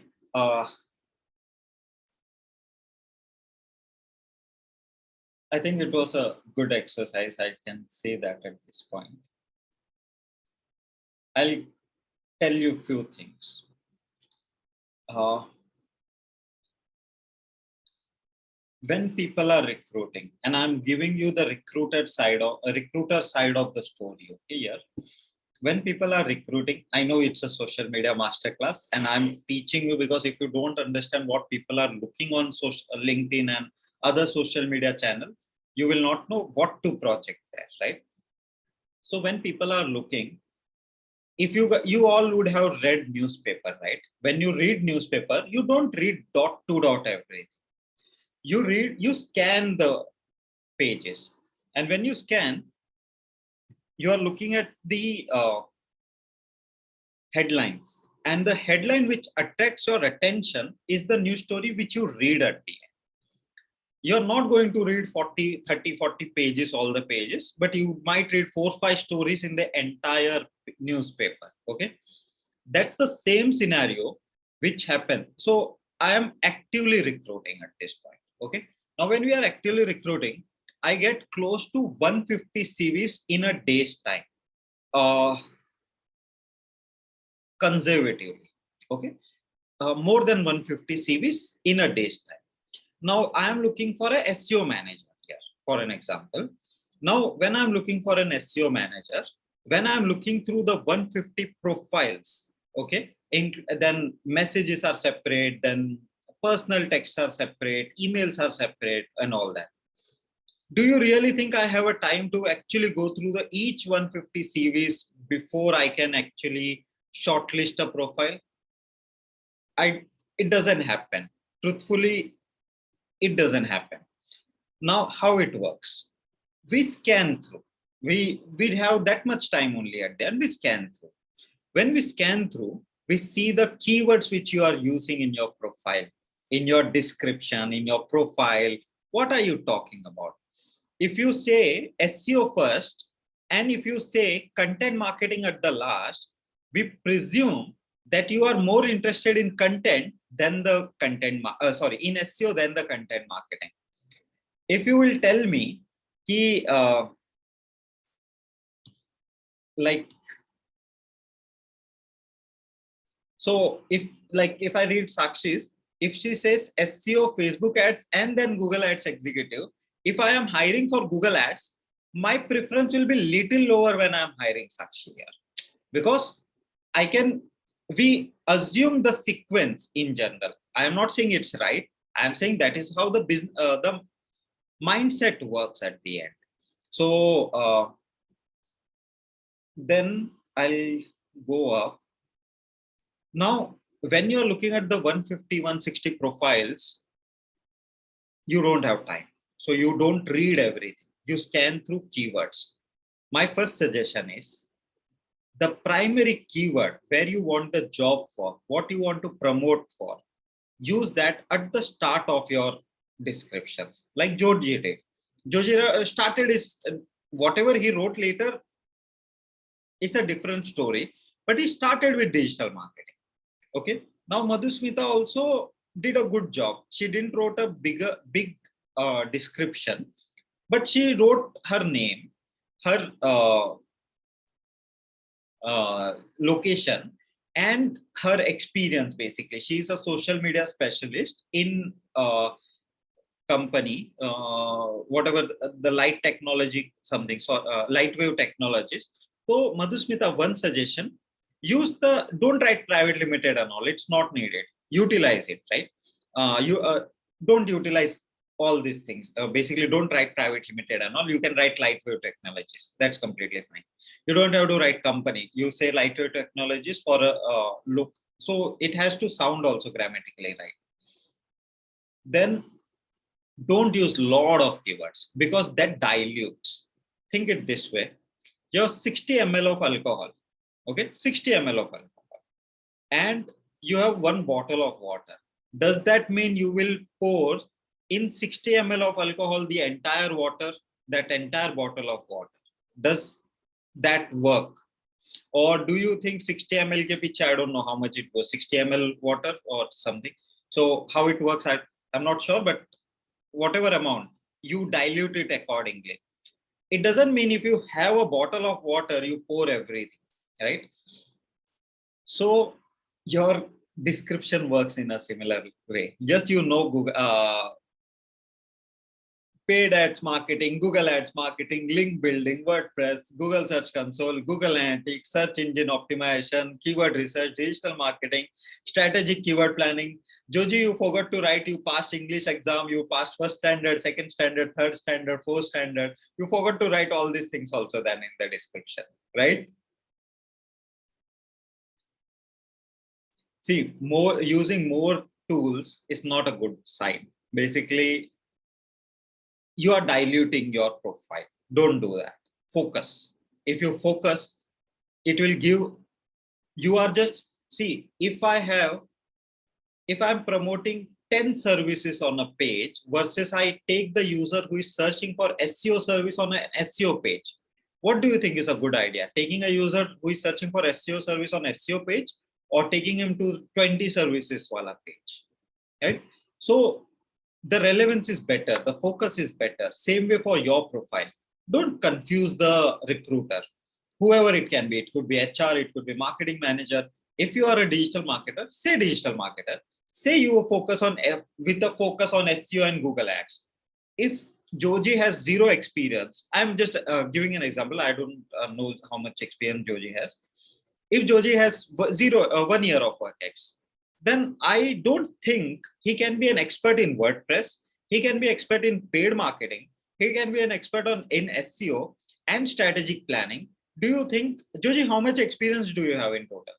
I think it was a good exercise. I can say that at this point. I'll tell you a few things. When people are recruiting, and I'm giving you the recruiter side of the story. Okay, here. When people are recruiting, I know it's a social media masterclass, and I'm teaching you because if you don't understand what people are looking on LinkedIn and other social media channel, you will not know what to project there, right? So when people are looking, if you all would have read newspaper, right? When you read newspaper, you don't read dot to dot everything. You scan the pages, and when you scan, you are looking at the headlines, and the headline which attracts your attention is the news story which you read at the end. You're not going to read 40 pages, all the pages, but you might read 4-5 stories in the entire newspaper. Okay, that's the same scenario which happened. So I am actively recruiting at this point. Okay, now when we are actively recruiting, I get close to 150 CVs in a day's time, conservatively. Okay, more than 150 CVs in a day's time. Now I am looking for a SEO manager here, for an example. Now, when I'm looking for an SEO manager, when I'm looking through the 150 profiles, okay, then messages are separate, then personal texts are separate, emails are separate, and all that. Do you really think I have a time to actually go through the each 150 CVs before I can actually shortlist a profile? It doesn't happen. Truthfully, it doesn't happen. Now, how it works? We scan through. We have that much time only at the end. We scan through. When we scan through, we see the keywords which you are using in your profile. in your description, in your profile, what are you talking about? If you say SEO first, and if you say content marketing at the last, we presume that you are more interested in content than the content, in SEO than the content marketing. If you will tell me, so if I read Sakshi's, if she says SEO, Facebook ads, and then Google Ads executive, if I am hiring for Google Ads, my preference will be little lower when I'm hiring Sakshi here, because we assume the sequence in general. I am not saying it's right. I am saying that is how the business, the mindset works at the end. So then I'll go up. Now, when you're looking at the 150, 160 profiles, you don't have time. So you don't read everything. You scan through keywords. My first suggestion is the primary keyword where you want the job for, what you want to promote for, use that at the start of your descriptions. Like Joji did. Joji started his, whatever he wrote later is a different story, but he started with digital marketing. Okay. Now Madhusmita also did a good job. She didn't wrote a big description, but she wrote her name, her location, and her experience. Basically, she is a social media specialist in company, whatever the light technology, something, so light wave technologies. So Madhusmita, one suggestion: don't write private limited and all. It's not needed. Utilize it, right? You don't utilize all these things. Basically, don't write private limited and all. You can write light wave technologies. That's completely fine. You don't have to write company. You say light wave technologies for a look. So it has to sound also grammatically right. Then don't use a lot of keywords, because that dilutes. Think it this way. You have 60 ml of alcohol. Okay, 60 ml of alcohol. And you have 1 bottle of water. Does that mean you will pour in 60 ml of alcohol the entire water, that entire bottle of water? Does that work? Or do you think 60 ml ke piche, I don't know how much it goes, 60 ml water or something. So how it works, I'm not sure, but whatever amount, you dilute it accordingly. It doesn't mean if you have a bottle of water, you pour everything, right? So your description works in a similar way. Just, Google, paid ads marketing, Google ads marketing, link building, WordPress, Google Search Console, Google Analytics, search engine optimization, keyword research, digital marketing, strategic keyword planning. Joji, you forgot to write, you passed English exam, you passed first standard, second standard, third standard, fourth standard. You forgot to write all these things also then in the description, right? See, using more tools is not a good sign. Basically, you are diluting your profile. Don't do that. Focus. If you focus, it will give, you are just, see, if I'm promoting 10 services on a page versus I take the user who is searching for SEO service on an SEO page, what do you think is a good idea? Taking a user who is searching for SEO service on SEO page, or taking him to 20 services wala page, right? So the relevance is better, the focus is better. Same way for your profile. Don't confuse the recruiter, whoever it can be. It could be HR, it could be marketing manager. If you are a digital marketer, say digital marketer. Say you focus on with a focus on SEO and Google Ads. If Joji has zero experience, I'm just giving an example. I don't know how much experience Joji has. If Joji has 1 year of work X, then I don't think he can be an expert in WordPress. He can be expert in paid marketing. He can be an expert in SEO and strategic planning. Do you think, Joji, how much experience do you have in total?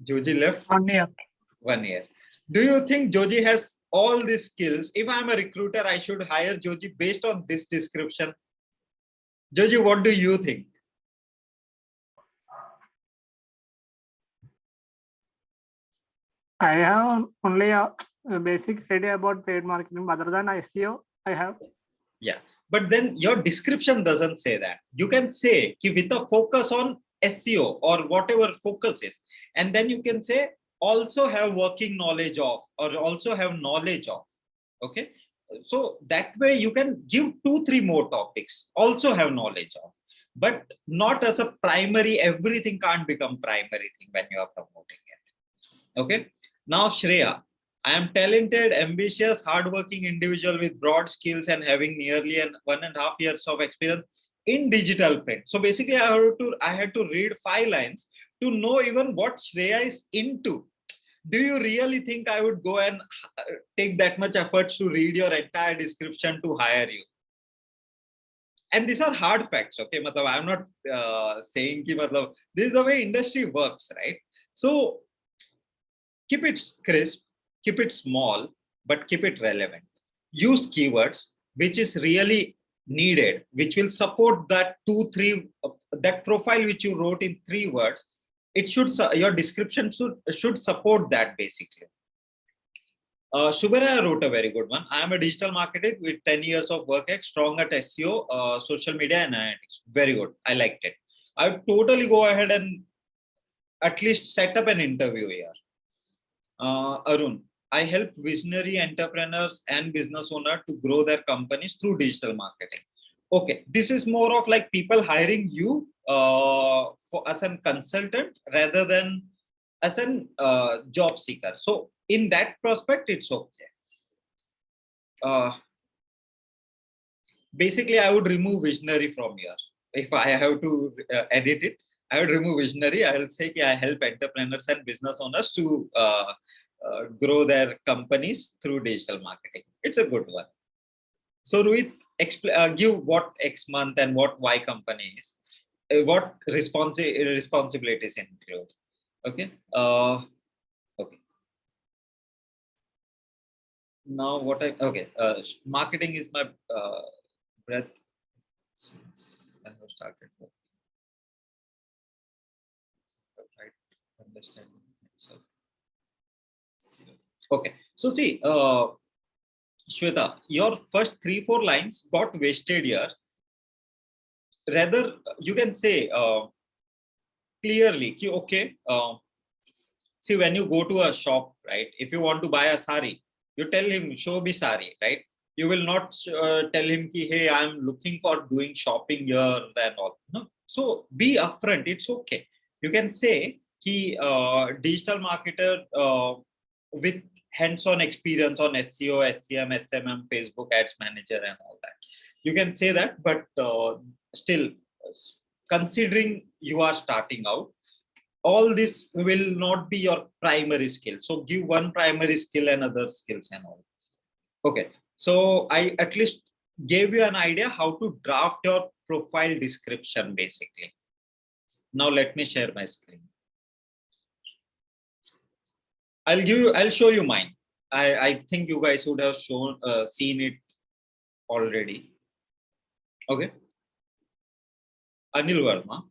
Joji left? 1 year. 1 year. Do you think Joji has all these skills? If I'm a recruiter, I should hire Joji based on this description. Joji, what do you think? I have only a basic idea about paid marketing. Other than SEO, I have. Yeah, but then your description doesn't say that. You can say with a focus on SEO or whatever focus is, and then you can say also have working knowledge of, or also have knowledge of. Okay, so that way you can give 2-3 more topics, also have knowledge of, but not as a primary. Everything can't become primary thing when you are promoting it. Okay, now Shreya, I am talented, ambitious, hardworking individual with broad skills and having nearly 1.5 years of experience in digital print. So basically, I had to read 5 lines to know even what Shreya is into. Do you really think I would go and take that much effort to read your entire description to hire you? And these are hard facts. Okay, I'm not saying that this is the way industry works, right? So keep it crisp, keep it small, but keep it relevant. Use keywords which is really needed, which will support that 2-3 that profile which you wrote in 3 words. It should, your description should support that basically. Shubhara wrote a very good one. I am a digital marketer with 10 years of work, strong at SEO, social media and analytics. Very good. I liked it. I would totally go ahead and at least set up an interview here. Arun, I help visionary entrepreneurs and business owners to grow their companies through digital marketing. Okay, this is more of like people hiring you as a consultant rather than as a job seeker. So in that prospect, it's okay. Basically, I would remove visionary from here. If I have to edit it, I would remove visionary. I will say I help entrepreneurs and business owners to grow their companies through digital marketing. It's a good one. So Rohit, give what X month and what Y company is. What responsibilities include. Okay. Okay. Now what marketing is my breath since I have started working. Right, understanding myself. Okay, so see, Shweta, your first 3-4 lines got wasted here. Rather, you can say clearly, okay, see, when you go to a shop, right, if you want to buy a sari, you tell him, show me sari, right? You will not tell him, hey, I'm looking for doing shopping here and all. No, so be upfront, it's okay. You can say, digital marketer with hands-on experience on SEO, SCM, SMM, Facebook Ads Manager and all that. You can say that, but still, considering you are starting out, all this will not be your primary skill. So give one primary skill and other skills and all. Okay, so I at least gave you an idea how to draft your profile description basically. Now let me share my screen. I'll show you mine. I think you guys would have seen it already. Okay. Anil Verma,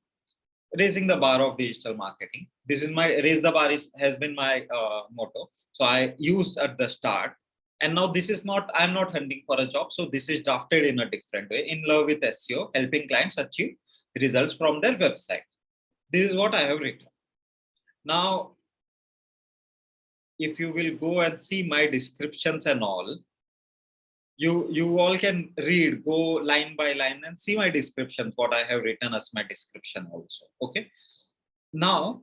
raising the bar of digital marketing. This is my raise the bar has been my motto. So I use at the start, and now this is not, I'm not hunting for a job. So this is drafted in a different way. In love with SEO, helping clients achieve results from their website. This is what I have written. Now, if you will go and see my descriptions and all, you all can read, go line by line and see my descriptions, what I have written as my description also. Okay. Now,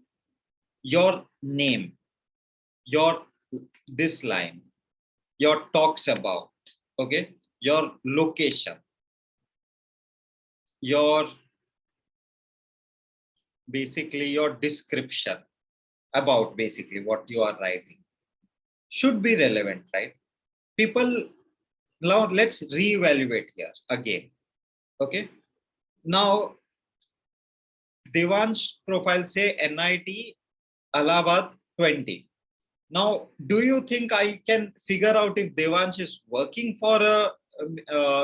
your name, this line, your talks about, okay, your location, your basically your description about basically what you are writing should be relevant, right? People, now let's reevaluate here again. Okay. Now, Devansh profile say NIT Allahabad 20. Now, do you think I can figure out if Devansh is working for a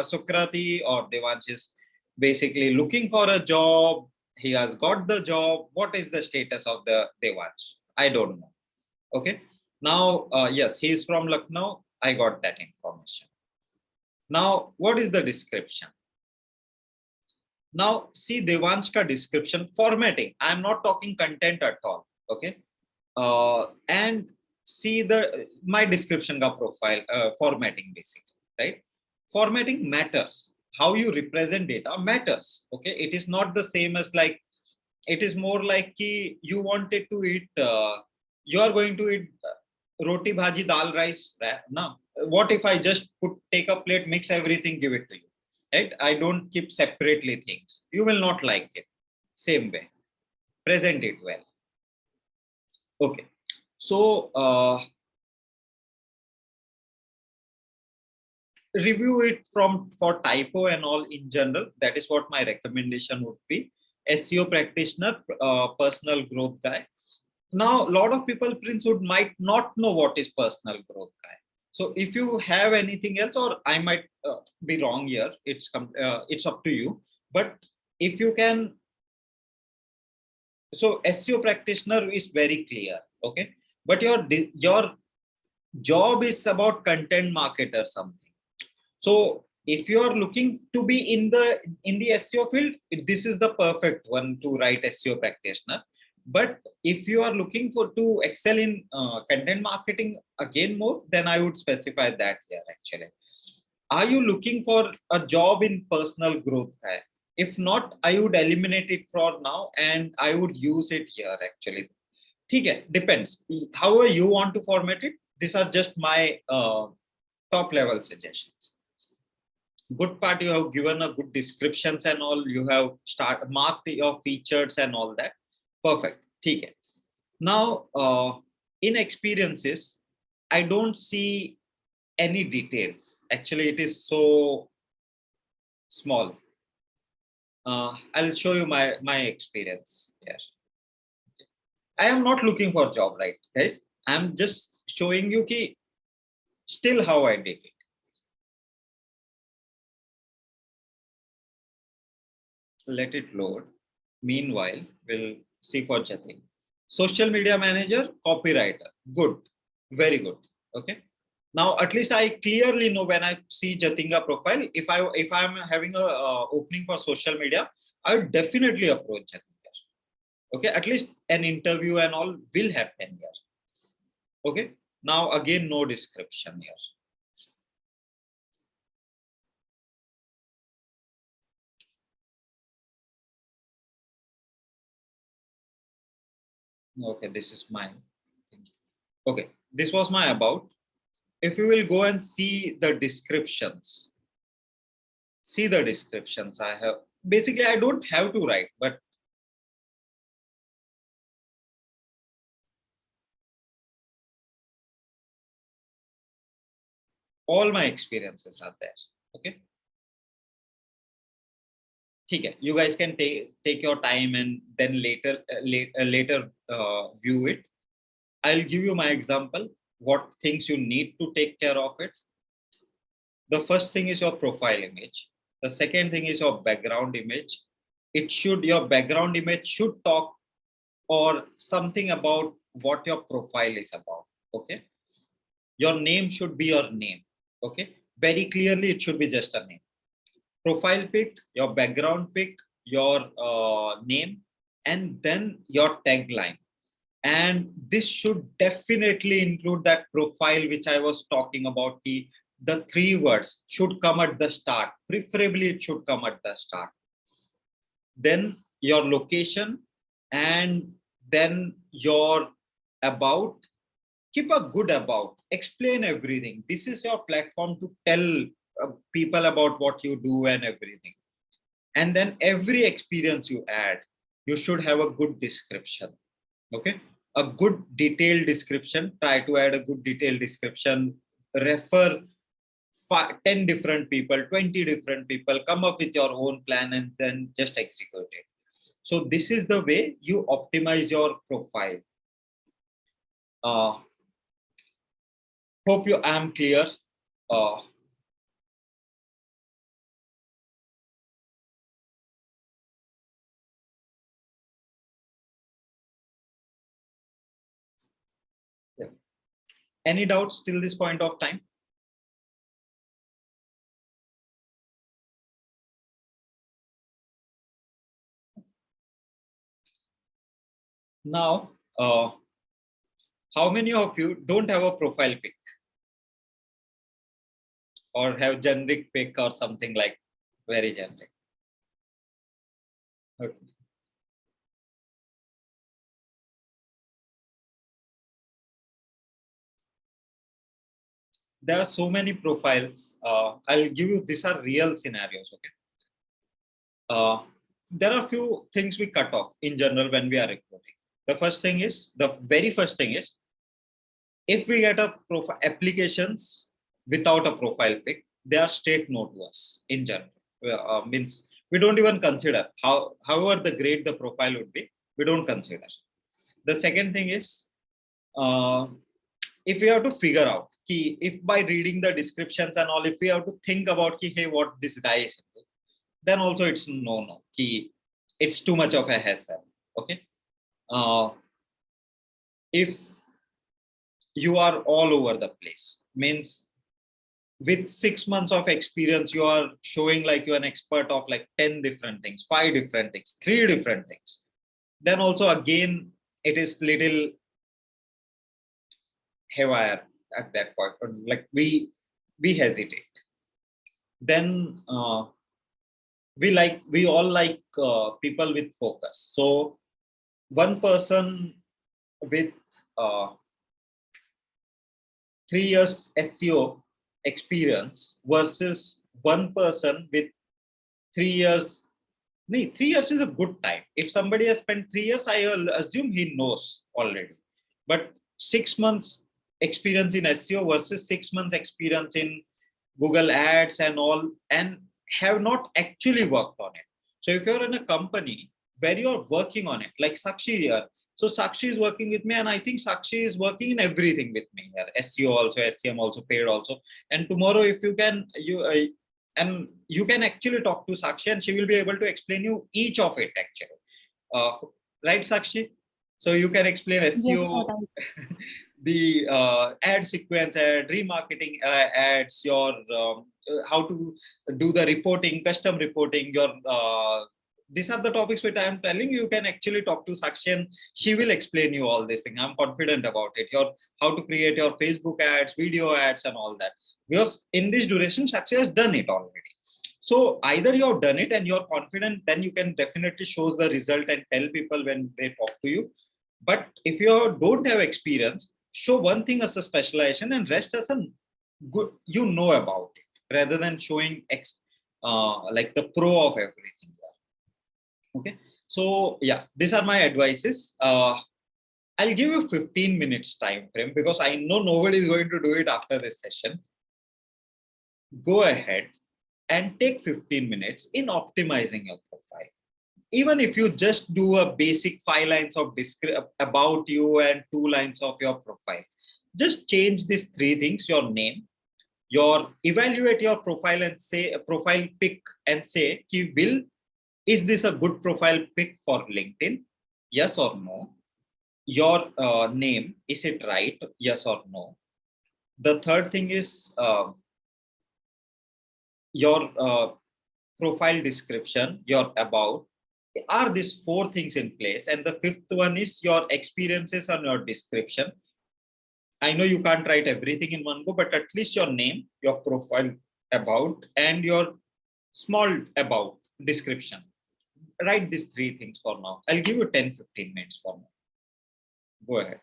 Sokrati, or Devansh is basically looking for a job? He has got the job. What is the status of the Devansh? I don't know. Okay. Now, yes, he is from Lucknow. I got that information. Now, what is the description? Now, see Devanshka description formatting. I'm not talking content at all. Okay. And see my description ka profile formatting basically, right? Formatting matters. How you represent data matters. Okay. It is not the same as like, it is more like you wanted to eat, you are going to eat roti, bhaji, dal, rice. No. What if I just take a plate, mix everything, give it to you? Right? I don't keep separately things. You will not like it. Same way. Present it well. Okay. So review it for typo and all in general. That is what my recommendation would be. SEO practitioner, personal growth guy. Now, a lot of people, Prince, might not know what is personal growth guy. So if you have anything else, or I might be wrong here, it's up to you. But if you can, so SEO practitioner is very clear, okay. But your job is about content marketer something. So if you are looking to be in the SEO field, this is the perfect one to write SEO practitioner. But if you are looking to excel in content marketing again more, then I would specify that here actually. Are you looking for a job in personal growth? If not, I would eliminate it for now and I would use it here actually. Okay, depends. However you want to format it, these are just my top level suggestions. Good part, you have given a good descriptions and all, you have marked your features and all that. Perfect. Okay. Now, in experiences, I don't see any details. Actually, it is so small. I'll show you my experience here. I am not looking for job, right, guys? I'm just showing you still how I did it. Let it load. Meanwhile, we'll see for Jatin. Social media manager, copywriter. Good. Very good. Okay. Now, at least I clearly know when I see Jatinga profile, if I'm having a opening for social media, I would definitely approach Jatinga. Okay. At least an interview and all will happen here. Okay. Now, again, no description here. Okay, this is mine. Okay, this was my about. If you will go and see the descriptions, I have basically, I don't have to write, but all my experiences are there. Okay. Okay, you guys can take your time and then later view it. I'll give you my example, what things you need to take care of it. The first thing is your profile image. The second thing is your background image. Your background image should talk or something about what your profile is about. Okay. Your name should be your name. Okay. Very clearly, it should be just a name. Profile pic, your background pic, your name, and then your tagline. And this should definitely include that profile which I was talking about. The 3 words should come at the start. Preferably, it should come at the start. Then your location, and then your about. Keep a good about. Explain everything. This is your platform to tell people about what you do and everything. And then every experience you add, you should have a good description. Okay. A good detailed description. Try to add a good detailed description. Refer 10 different people, 20 different people, come up with your own plan and then just execute it. So this is the way you optimize your profile. Hope I am clear. Yeah. Any doubts till this point of time? Now, how many of you don't have a profile pic or have generic pic or something like very generic? Okay. There are so many profiles. I'll give you, these are real scenarios. Okay. There are a few things we cut off in general when we are recruiting. The very first thing is, if we get a profile applications without a profile pic, they are straight no to us in general. Means we don't even consider however the great the profile would be, we don't consider. The second thing is, if we have to figure out if by reading the descriptions and all, if we have to think about hey, what this guy is into, then also it's no. It's too much of a hassle. Okay. If you are all over the place, means with 6 months of experience, you are showing like you're an expert of like 10 different things, 5 different things, 3 different things, then also again, it is little haywire at that point. Like we hesitate. Then we all like people with focus. So one person with 3 years SEO experience versus one person with 3 years. 3 years is a good time. If somebody has spent 3 years, I will assume he knows already. But 6 months experience in SEO versus 6 months experience in Google Ads and all, and have not actually worked on it. So if you're in a company where you're working on it, like Sakshi here, so Sakshi is working with me, and I think Sakshi is working in everything with me here. SEO also, SEM also, paid also. And tomorrow, if you can, you can actually talk to Sakshi, and she will be able to explain you each of it actually. Right, Sakshi? So you can explain SEO, yes, the ad sequence, ad remarketing ads, your how to do the reporting, custom reporting, your these are the topics which I am telling you. You can actually talk to Sakshi and she will explain you all these things. I'm confident about it. Your how to create your Facebook ads, video ads, and all that. Because in this duration, Sakshi has done it already. So either you have done it and you're confident, then you can definitely show the result and tell people when they talk to you. But if you don't have experience, show one thing as a specialization and rest as a good, you know about it, rather than showing like the pro of everything. Okay. So yeah, these are my advices. I'll give you 15 minutes time frame because I know nobody is going to do it after this session. Go ahead and take 15 minutes in optimizing your profile. Even if you just do a basic 5 lines of about you and 2 lines of your profile, just change these 3 things: your name, evaluate your profile and say a profile pic and say, is this a good profile pic for LinkedIn? Yes or no. Your name, is it right? Yes or no. The third thing is your profile description, your about. Are these 4 things in place? And the 5th one is your experiences on your description. I know you can't write everything in one go, but at least your name, your profile about, and your small about description. Write these 3 things for now. I'll give you 10-15 minutes for now. Go ahead.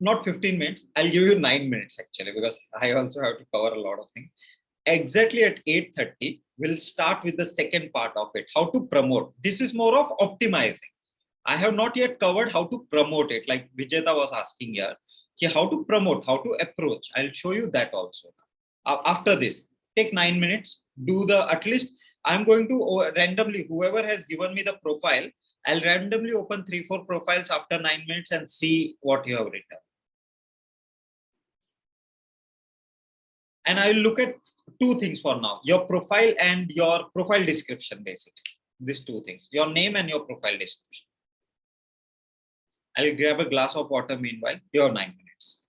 Not 15 minutes. I'll give you 9 minutes actually, because I also have to cover a lot of things. Exactly at 8:30, we'll start with the second part of it, how to promote. This is more of optimizing. I have not yet covered how to promote it, like Vijeta was asking here. How to promote, how to approach. I'll show you that also. After this, take 9 minutes, do the, at least I'm going to randomly, whoever has given me the profile, I'll randomly open 3-4 profiles after 9 minutes and see what you have written. And I'll look at 2 things for now, your profile and your profile description basically. These two things, your name and your profile description. I'll grab a glass of water meanwhile. Your 9 minutes.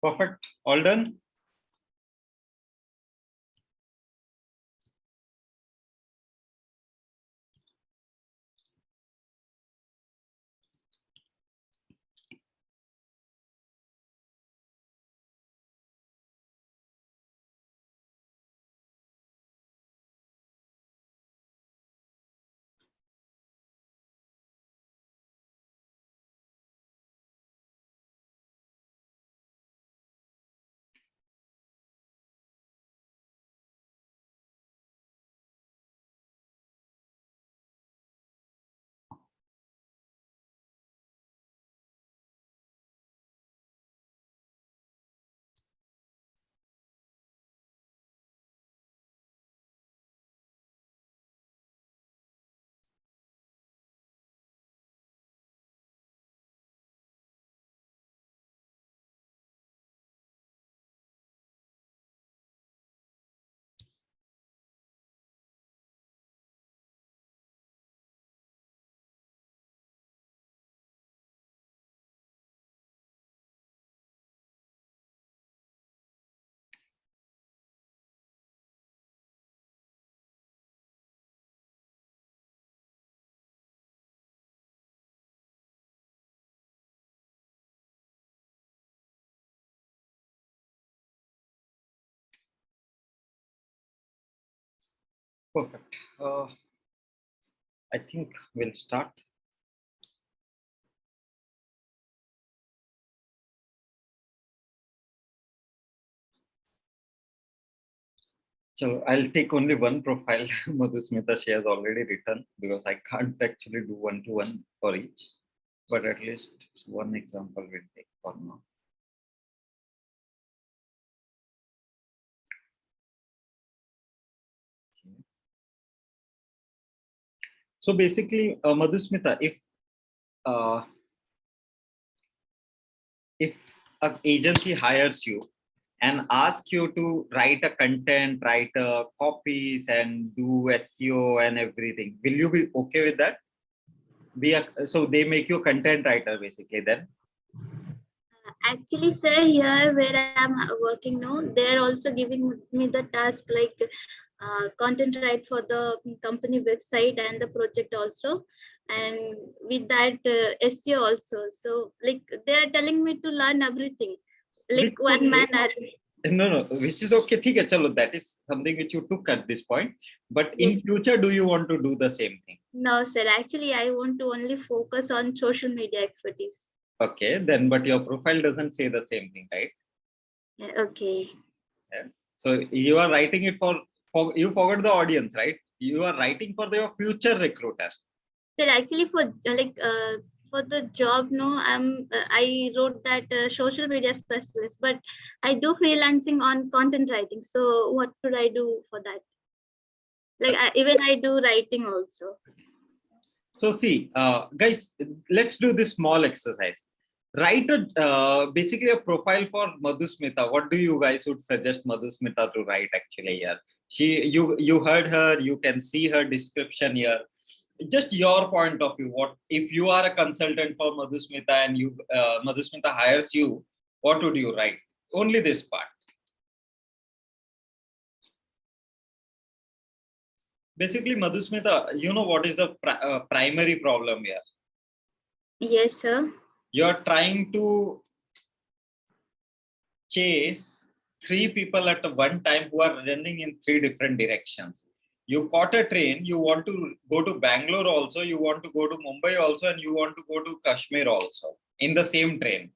Perfect. All done. Perfect. I think we'll start. So I'll take only one profile. Madhusmita, she has already written, because I can't actually do one-to-one for each, but at least one example we'll take for now. Okay. So basically, Madhusmita, if an agency hires you and ask you to write a content, write copies, and do SEO and everything, will you be okay with that? So they make you a content writer basically then? Actually, sir, here where I'm working now, they're also giving me the task like content write for the company website and the project also, and with that SEO also. So like they're telling me to learn everything, like Which one okay. man army. No, which is okay. ठीक है, चलो, that is something which you took at this point. But in future, do you want to do the same thing? No, sir. Actually, I want to only focus on social media expertise. Okay, then, but your profile doesn't say the same thing, right? Yeah, okay. Yeah. So you are writing it for you forgot the audience, right? You are writing for your future recruiter. Sir, actually, for the job, no, I wrote that social media specialist, but I do freelancing on content writing. So what should I do for that? Like even I do writing also. So see, guys, let's do this small exercise. Write basically a profile for Madhusmita. What do you guys would suggest Madhusmita to write actually here? You heard her. You can see her description here. Just your point of view. What if you are a consultant for Madhusmita and Madhusmita hires you? What would you write? Only this part. Basically, Madhusmita, you know what is the primary problem here? Yes, sir. You're trying to chase three people at one time who are running in three different directions. You caught a train, you want to go to Bangalore also, you want to go to Mumbai also, and you want to go to Kashmir also in the same train.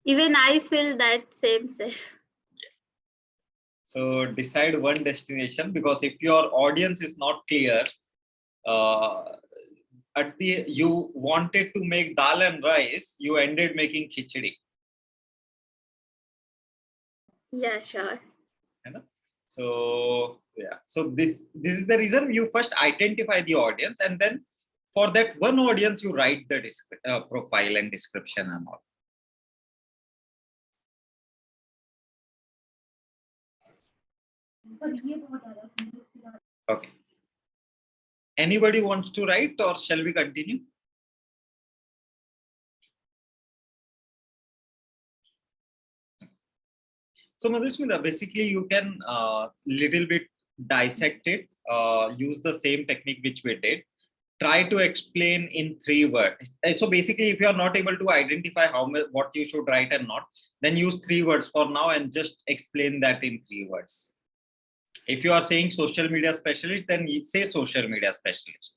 Even I feel that same, sir. So decide one destination, because if your audience is not clear, you wanted to make dal and rice, you ended making khichdi. Yeah, sure. So yeah, so this is the reason you first identify the audience, and then for that one audience you write the profile and description and all. Okay. Anybody wants to write, or shall we continue? So Madhusmita, basically you can little bit dissect it, use the same technique which we did. Try to explain in 3 words. So basically, if you are not able to identify what you should write and not, then use 3 words for now and just explain that in 3 words. If you are saying social media specialist, then you say social media specialist.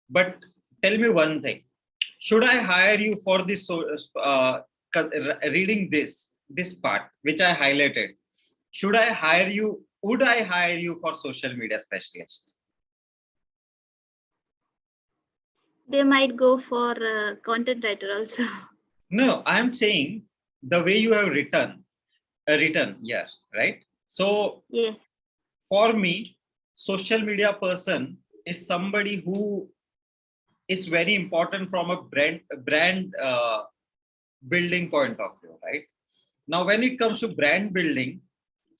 But tell me one thing: should I hire you for this? Reading this part which I highlighted, should I hire you? Would I hire you for social media specialist? They might go for content writer also. No, I'm saying the way you have written, yes, right? So Yeah. for me, social media person is somebody who is very important from a brand building point of view, right? Now, when it comes to brand building,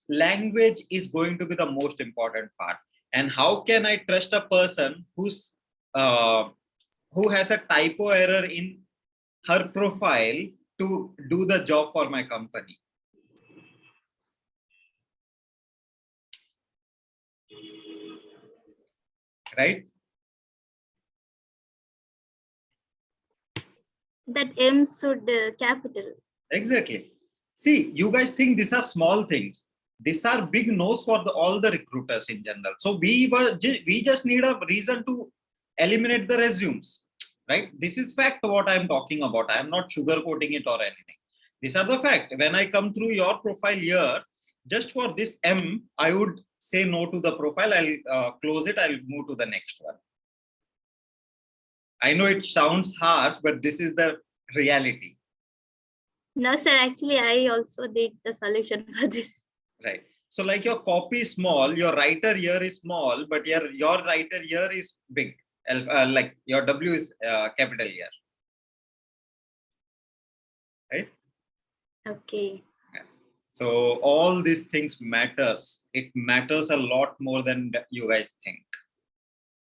language is going to be the most important part. And how can I trust a person who has a typo error in her profile to do the job for my company? Right? That M should capital. Exactly. See, you guys think these are small things. These are big no's for all the recruiters in general. So we just need a reason to eliminate the resumes, right? This is fact what I'm talking about. I'm not sugarcoating it or anything. These are the fact. When I come through your profile here, just for this M, I would say no to the profile. I'll close it. I'll move to the next one. I know it sounds harsh, but this is the reality. No, sir. Actually, I also did the solution for this. Right. So like your copy is small, your writer here is small, but your writer here is big. Like your W is capital here. Right? Okay. Yeah. So all these things matters. It matters a lot more than you guys think.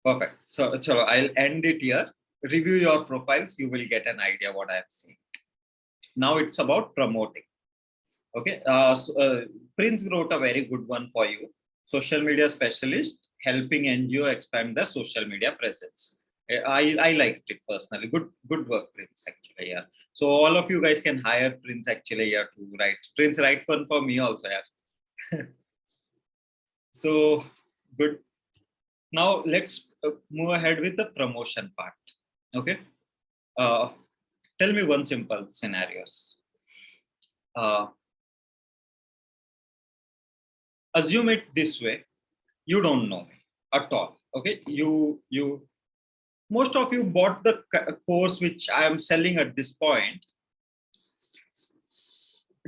Perfect. So I'll end it here. Review your profiles. You will get an idea what I'm saying. Now it's about promoting. Okay. Prince wrote a very good one for you. Social media specialist helping NGO expand their social media presence. I liked it personally. Good work, Prince, actually. Yeah. So all of you guys can hire Prince actually here to write. Prince, write one for me also. Yeah. So good. Now let's move ahead with the promotion part. Okay. Tell me one simple scenarios. Assume it this way: you don't know me at all. Okay, most of you bought the course which I am selling at this point.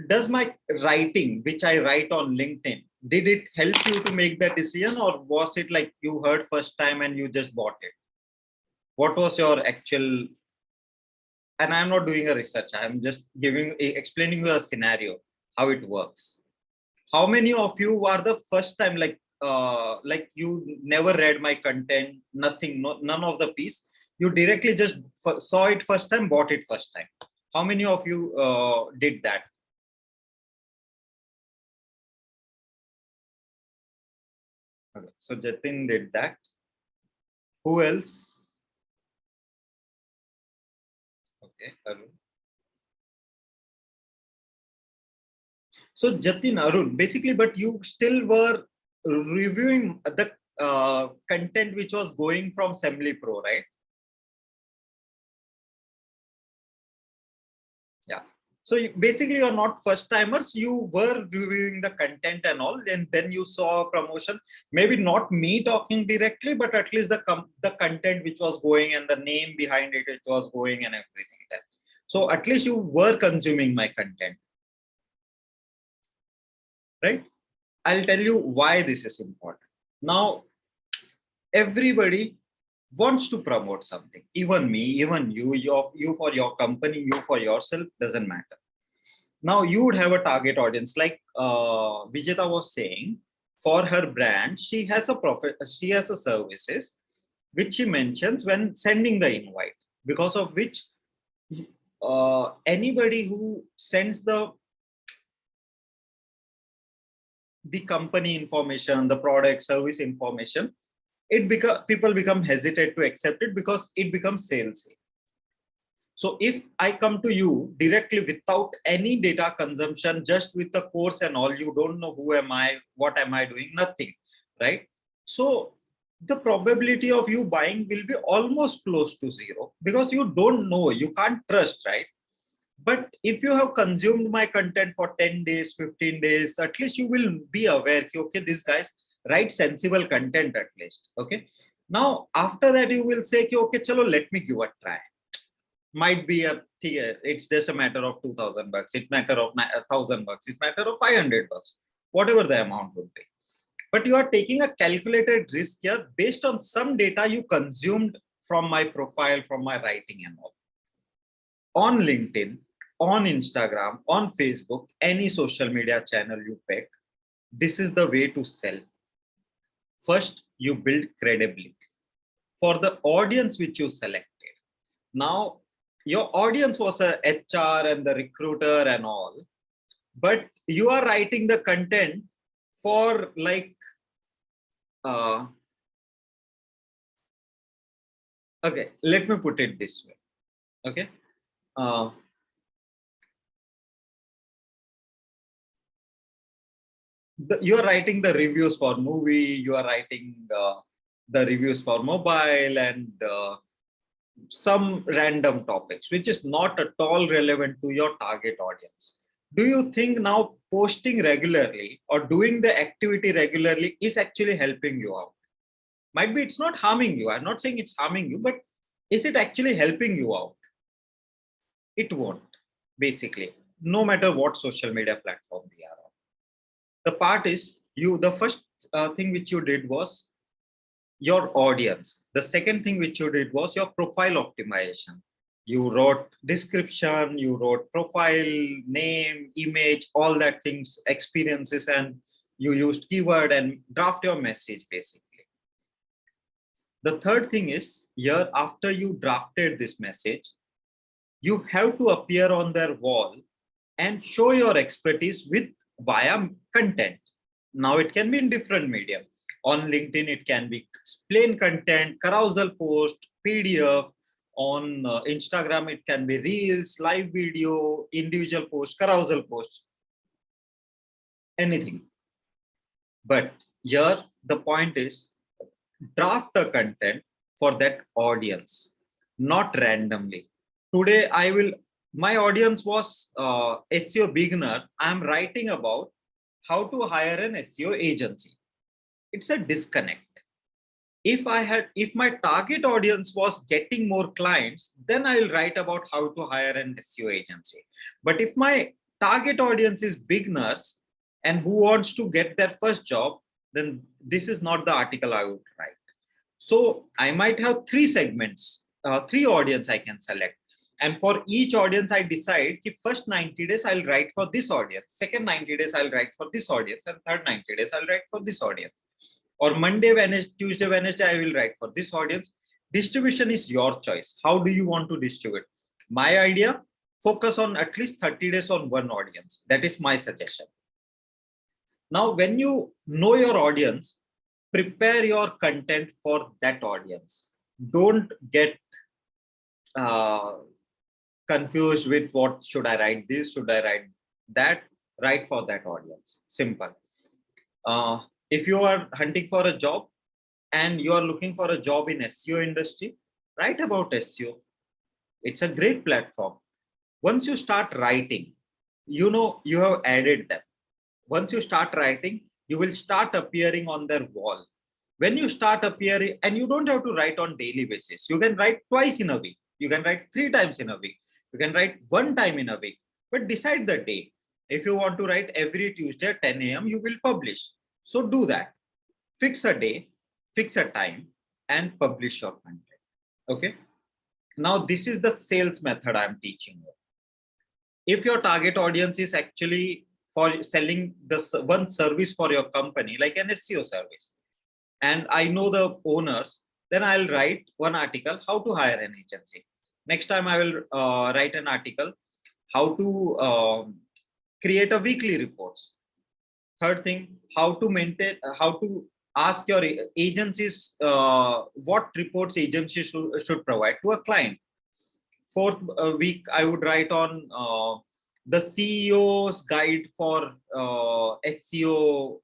Does my writing, which I write on LinkedIn, did it help you to make that decision, or was it like you heard first time and you just bought it? What was your actual? And I'm not doing a research. I'm just explaining you a scenario how it works. How many of you are the first time like you never read my content, nothing, none of the piece, you directly just saw it first time, bought it first time? How many of you did that? Okay, so Jatin did that. Who else? Okay, Arun. So Jatin, Arun, basically, but you still were reviewing the content which was going from Semly Pro, right? Yeah. So basically, you're not first timers. You were reviewing the content and all, and then you saw a promotion. Maybe not me talking directly, but at least the content which was going and the name behind it, it was going and everything. That. So at least you were consuming my content, right? I'll tell you why this is important. Now, everybody wants to promote something. Even me, even you for your company, you for yourself, doesn't matter. Now you would have a target audience, like Vijeta was saying. For her brand, she has a services which she mentions when sending the invite, because of which anybody who sends the the company information, the product, service information, people become hesitant to accept it because it becomes salesy. So if I come to you directly without any data consumption, just with the course and all, you don't know who am I, what am I doing, nothing, right? So the probability of you buying will be almost close to zero because you don't know, you can't trust, right? But if you have consumed my content for 10 days, 15 days, at least you will be aware, okay, this guy's write sensible content at least, okay? Now, after that, you will say, okay, chalo, let me give a try. Might be it's just a matter of 2,000 bucks, it's matter of 1,000 bucks, it's matter of 500 bucks, whatever the amount would be. But you are taking a calculated risk here based on some data you consumed from my profile, from my writing and all. On LinkedIn, on Instagram, on Facebook, any social media channel you pick, this is the way to sell. First, you build credibility for the audience which you selected. Now, your audience was a HR and the recruiter and all, but you are writing the content for like, okay, let me put it this way. Okay. You are writing the reviews for movie, you are writing the reviews for mobile and some random topics, which is not at all relevant to your target audience. Do you think now posting regularly or doing the activity regularly is actually helping you out? Might be it's not harming you. I'm not saying it's harming you, but is it actually helping you out? It won't, basically, no matter what social media platform we are on. The part is the first thing which you did was your audience. The second thing which you did was your profile optimization. You wrote description, you wrote profile, name, image, all that things, experiences, and you used keyword and draft your message basically. The third thing is here, after you drafted this message, you have to appear on their wall and show your expertise via content. Now it can be in different medium. On LinkedIn, it can be plain content, carousel post, PDF. On Instagram, it can be reels, live video, individual post, carousel post, anything. But here, the point is draft a content for that audience, not randomly. Today, my audience was SEO beginner. I'm writing about how to hire an SEO agency. It's a disconnect. If my target audience was getting more clients, then I will write about how to hire an SEO agency. But if my target audience is beginners and who wants to get their first job, then this is not the article I would write. So I might have 3 segments, 3 audience I can select. And for each audience, I decide if first 90 days I'll write for this audience, second 90 days I'll write for this audience, and third 90 days I'll write for this audience. Or Monday, Wednesday, Tuesday, Wednesday, I will write for this audience. Distribution is your choice. How do you want to distribute? My idea, focus on at least 30 days on one audience. That is my suggestion. Now, when you know your audience, prepare your content for that audience. Don't get confused with what should I write this, should I write that. Write for that audience. Simple. If you are hunting for a job and you are looking for a job in SEO industry, write about SEO. It's a great platform. Once you start writing, you have added them. Once you start writing, you will start appearing on their wall. When you start appearing, and you don't have to write on daily basis. You can write twice in a week. You can write 3 times in a week. You can write 1 time in a week, but decide the day. If you want to write every Tuesday at 10 a.m., you will publish. So do that. Fix a day, fix a time, and publish your content. Okay. Now, this is the sales method I'm teaching you. If your target audience is actually for selling the one service for your company, like an SEO service, and I know the owners, then I'll write one article, how to hire an agency. Next time I will write an article, how to create a weekly reports. Third thing, how to maintain, how to ask your agencies what reports agencies should provide to a client. Fourth week, I would write on the CEO's guide for SEO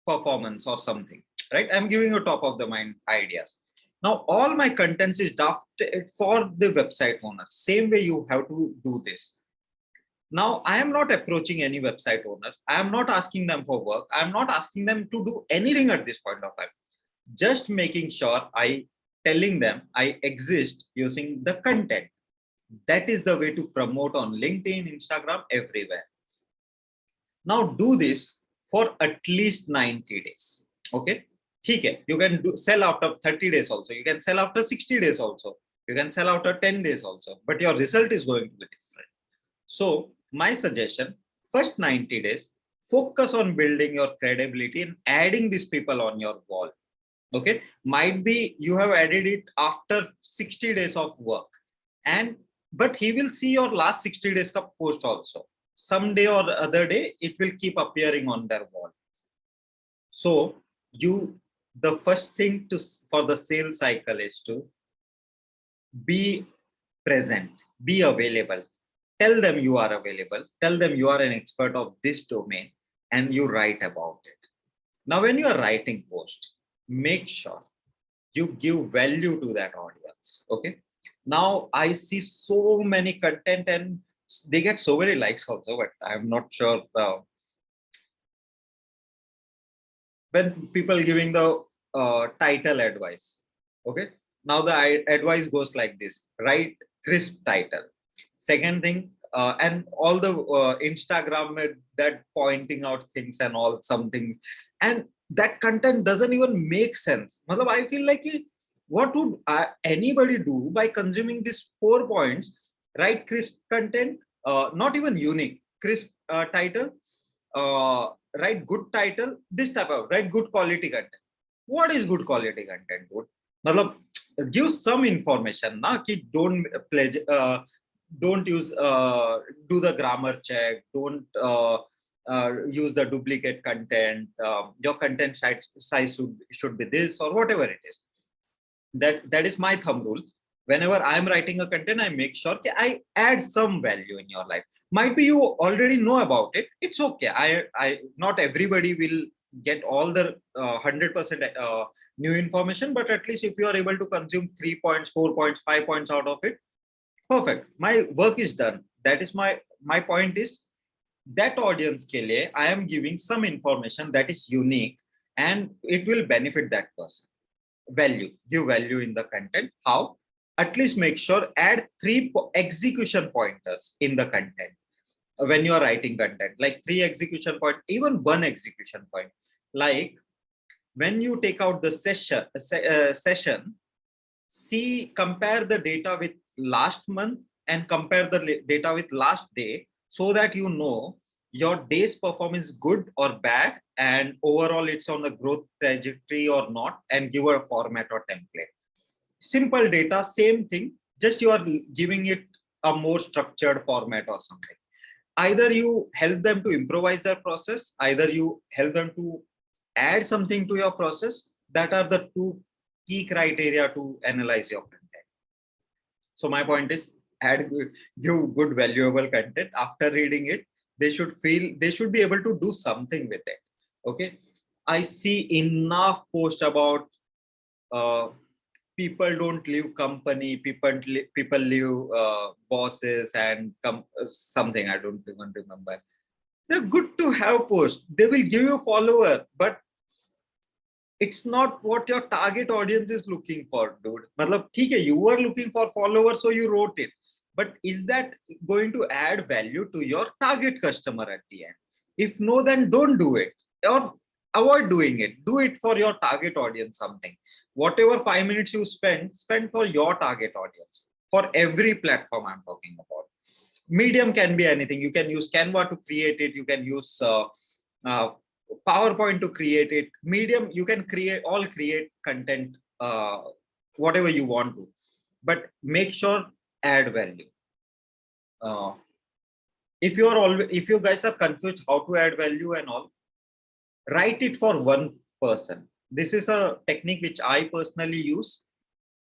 performance or something, right? I'm giving you top of the mind ideas. Now, all my contents is drafted for the website owner. Same way you have to do this. Now, I am not approaching any website owner. I am not asking them for work. I am not asking them to do anything at this point of time. Just making sure telling them I exist using the content. That is the way to promote on LinkedIn, Instagram, everywhere. Now do this for at least 90 days. Okay. Okay. You can sell after 30 days also. You can sell after 60 days also. You can sell after 10 days also. But your result is going to be different. So my suggestion, first 90 days, focus on building your credibility and adding these people on your wall. Okay. Might be you have added it after 60 days of work. But he will see your last 60 days ka post also. Someday or other day, it will keep appearing on their wall. So the first thing for the sales cycle is to be present, be available. Tell them you are available. Tell them you are an expert of this domain and you write about it. Now, when you are writing post, make sure you give value to that audience. Okay. Now I see so many content and they get so many likes also, but I'm not sure when people giving the title advice. Okay. Now the advice goes like this: write crisp title. Second thing, and all the Instagram that pointing out things and all something, and that content doesn't even make sense. I feel like what would anybody do by consuming these 4 points? Write crisp content, not even unique, crisp title, write good title, this type of, write good quality content. What is good quality content, dude? Give some information, na ki don't pledge, don't use do the grammar check, don't use the duplicate content, your content size should be this or whatever it is. That is my thumb rule. Whenever I'm writing a content, I make sure that I add some value in your life. Might be you already know about it, it's okay. I not everybody will get all the 100% new information, but at least if you are able to consume 3 points, 4 points, 5 points out of it, perfect. My work is done. That is my point is that audience ke liye, I am giving some information that is unique and it will benefit that person. Value, give value in the content. How? At least make sure add 3 execution pointers in the content when you are writing content, like 3 execution point, even 1 execution point. Like when you take out the session, see, compare the data with last month and compare the data with last day, so that you know your day's performance good or bad, and overall it's on the growth trajectory or not, and give a format or template. Simple data, same thing, just you are giving it a more structured format or something. Either you help them to improvise their process, either you help them to add something to your process. That are the 2 key criteria to analyze your content. So my point is, give good valuable content. After reading it, they should be able to do something with it. Okay. I see enough posts about people don't leave company, people leave bosses and something, I don't even remember. They're good to have posts. They will give you a follower, but it's not what your target audience is looking for, dude. You were looking for followers, so you wrote it. But is that going to add value to your target customer at the end? If no, then don't do it, or avoid doing it. Do it for your target audience something. Whatever 5 minutes you spend for your target audience. For every platform I'm talking about. Medium can be anything. You can use Canva to create it. You can use PowerPoint to create it. Medium, you can create content, whatever you want to, but make sure add value. If you guys are confused how to add value and all, write it for one person. This is a technique which I personally use.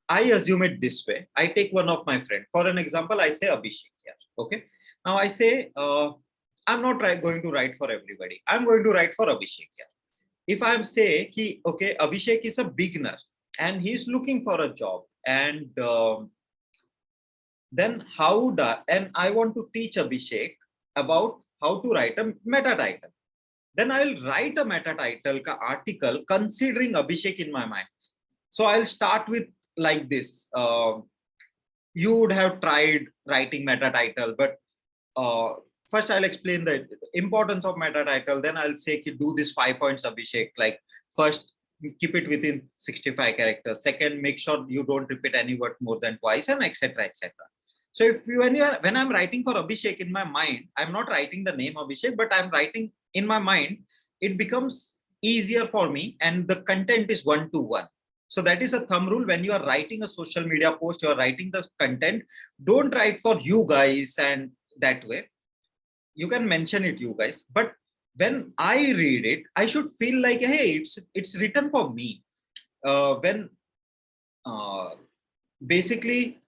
I assume it this way. I take one of my friends. For an example, I say Abhishek here. Okay. Now I say, I'm not going to write for everybody. I'm going to write for Abhishek here. If I'm say, okay, Abhishek is a beginner and he's looking for a job, and then and I want to teach Abhishek about how to write a meta title. Then I'll write a meta title article considering Abhishek in my mind. So I'll start with like this. You would have tried writing meta title, but first I'll explain the importance of meta title. Then I'll say, do this 5 points, Abhishek. Like, first, keep it within 65 characters. Second, make sure you don't repeat any word more than twice, and etc. etc. So when I'm writing for Abhishek in my mind, I'm not writing the name Abhishek, but I'm writing in my mind. It becomes easier for me, and the content is 1-to-1. So that is a thumb rule. When you are writing a social media post, you are writing the content. Don't write for you guys and that way. You can mention it, you guys, but when I read it, I should feel like, hey, it's written for me. Basically,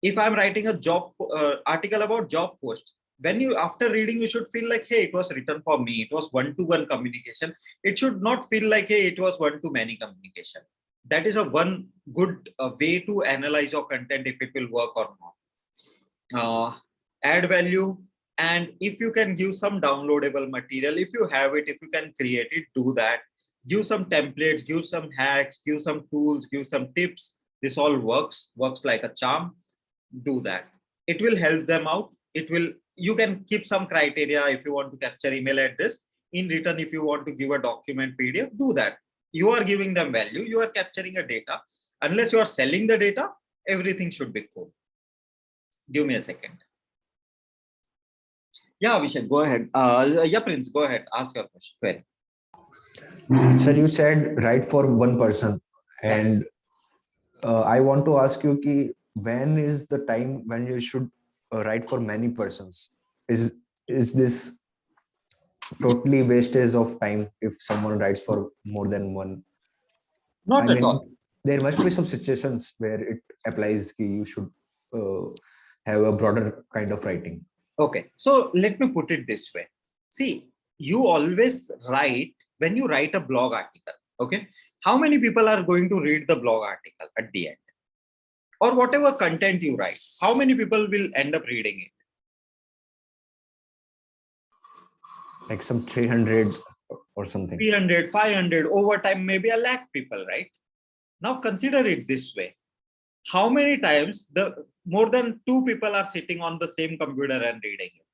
if I'm writing a job article about job post, when you, after reading, you should feel like, hey, it was written for me. It was 1-to-1 communication. It should not feel like, hey, it was 1-to-many communication. That is a one good way to analyze your content, if it will work or not. Add value. And if you can give some downloadable material, if you have it, if you can create it, do that. Give some templates, give some hacks, give some tools, give some tips. This all works like a charm. Do that. It will help them out. You can keep some criteria. If you want to capture email address, in return, if you want to give a document PDF, do that. You are giving them value. You are capturing a data. Unless you are selling the data, everything should be cool. Give me a second. Yeah, Abhishek, go ahead. Yeah, Prince, go ahead. Ask your question. Sir, you said write for one person, and I want to ask you, when is the time when you should write for many persons? Is this totally wastage of time if someone writes for more than one? Not at all. There must be some situations where it applies. You should have a broader kind of writing. Okay, so let me put it this way. See, you always write, when you write a blog article, okay, how many people are going to read the blog article at the end? Or whatever content you write, how many people will end up reading it? Like some 300 or something. 300, 500, over time, maybe 100,000 people, right? Now consider it this way. How many times more than 2 people are sitting on the same computer and reading it?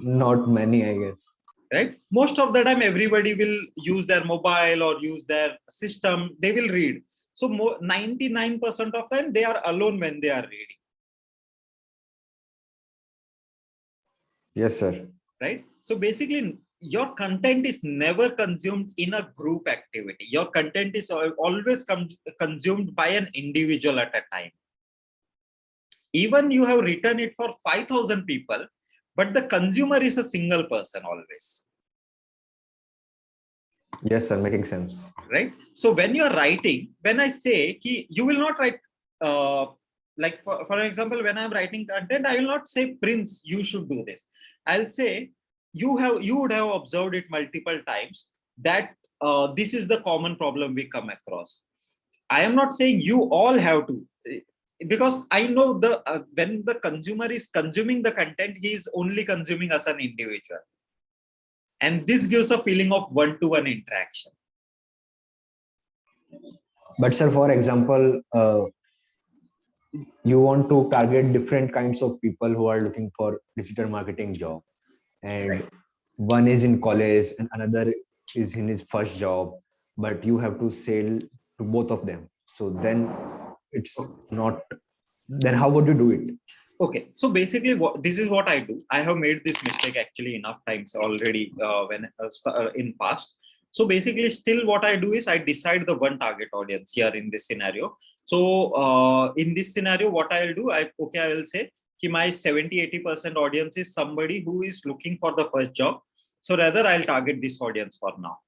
Not many, I guess. Right? Most of the time, everybody will use their mobile or use their system. They will read. So 99% of time, they are alone when they are reading. Yes, sir. Right? So basically, your content is never consumed in a group activity. Your content is always consumed by an individual at a time. Even you have written it for 5,000 people, but the consumer is a single person always. Yes, sir, making sense. Right? So when you're writing, when I say you will not write, like for example, when I'm writing content, I will not say, Prince, you should do this. I'll say, you would have observed it multiple times that this is the common problem we come across. I am not saying you all have to, because I know when the consumer is consuming the content, he is only consuming as an individual. And this gives a feeling of 1-to-1 interaction. But sir, for example, you want to target different kinds of people who are looking for digital marketing job. And right. One is in college and another is in his first job, but you have to sell to both of them. So then it's not, then how would you do it? Okay, so basically this is what I do. I have made this mistake actually enough times already in past. So basically still what I do is I decide the one target audience here in this scenario. So in this scenario, what I'll do, I will say, कि my 70-80% audience is somebody who is looking for the first job. So rather I'll target this audience for now.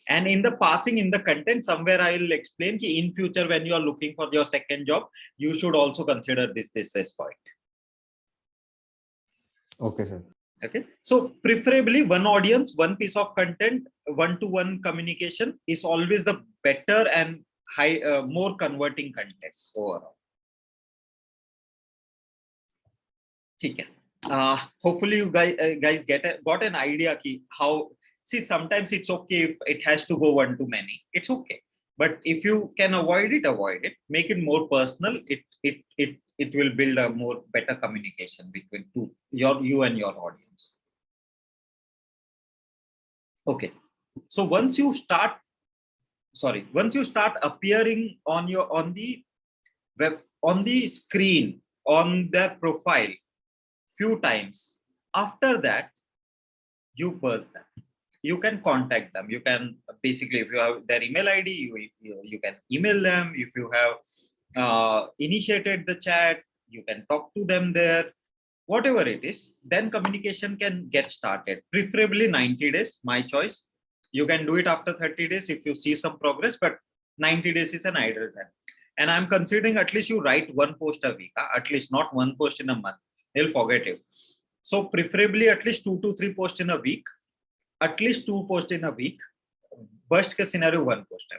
And in the passing in the content, somewhere I will explain that in future, when you are looking for your second job, you should also consider this point. Okay, sir. Okay. So preferably one audience, one piece of content, one-to-one communication is always the better and more converting content overall. Okay. Hopefully you guys got an idea ki how. See, sometimes it's okay if it has to go one to many. It's okay. But if you can avoid it. Make it more personal. It will build a more better communication between you and your audience. Okay. So once you start appearing on the web, on the screen, on their profile few times, after that you buzz them. You can contact them. You can basically, if you have their email ID, you can email them. If you have initiated the chat, you can talk to them there. Whatever it is, then communication can get started. Preferably 90 days, my choice. You can do it after 30 days if you see some progress, but 90 days is an ideal time. And I'm considering at least you write one post a week, at least not one post in a month. They'll forget you. So preferably at least 2 to 3 posts in a week. At least 2 posts in a week. Worst case scenario, 1 post a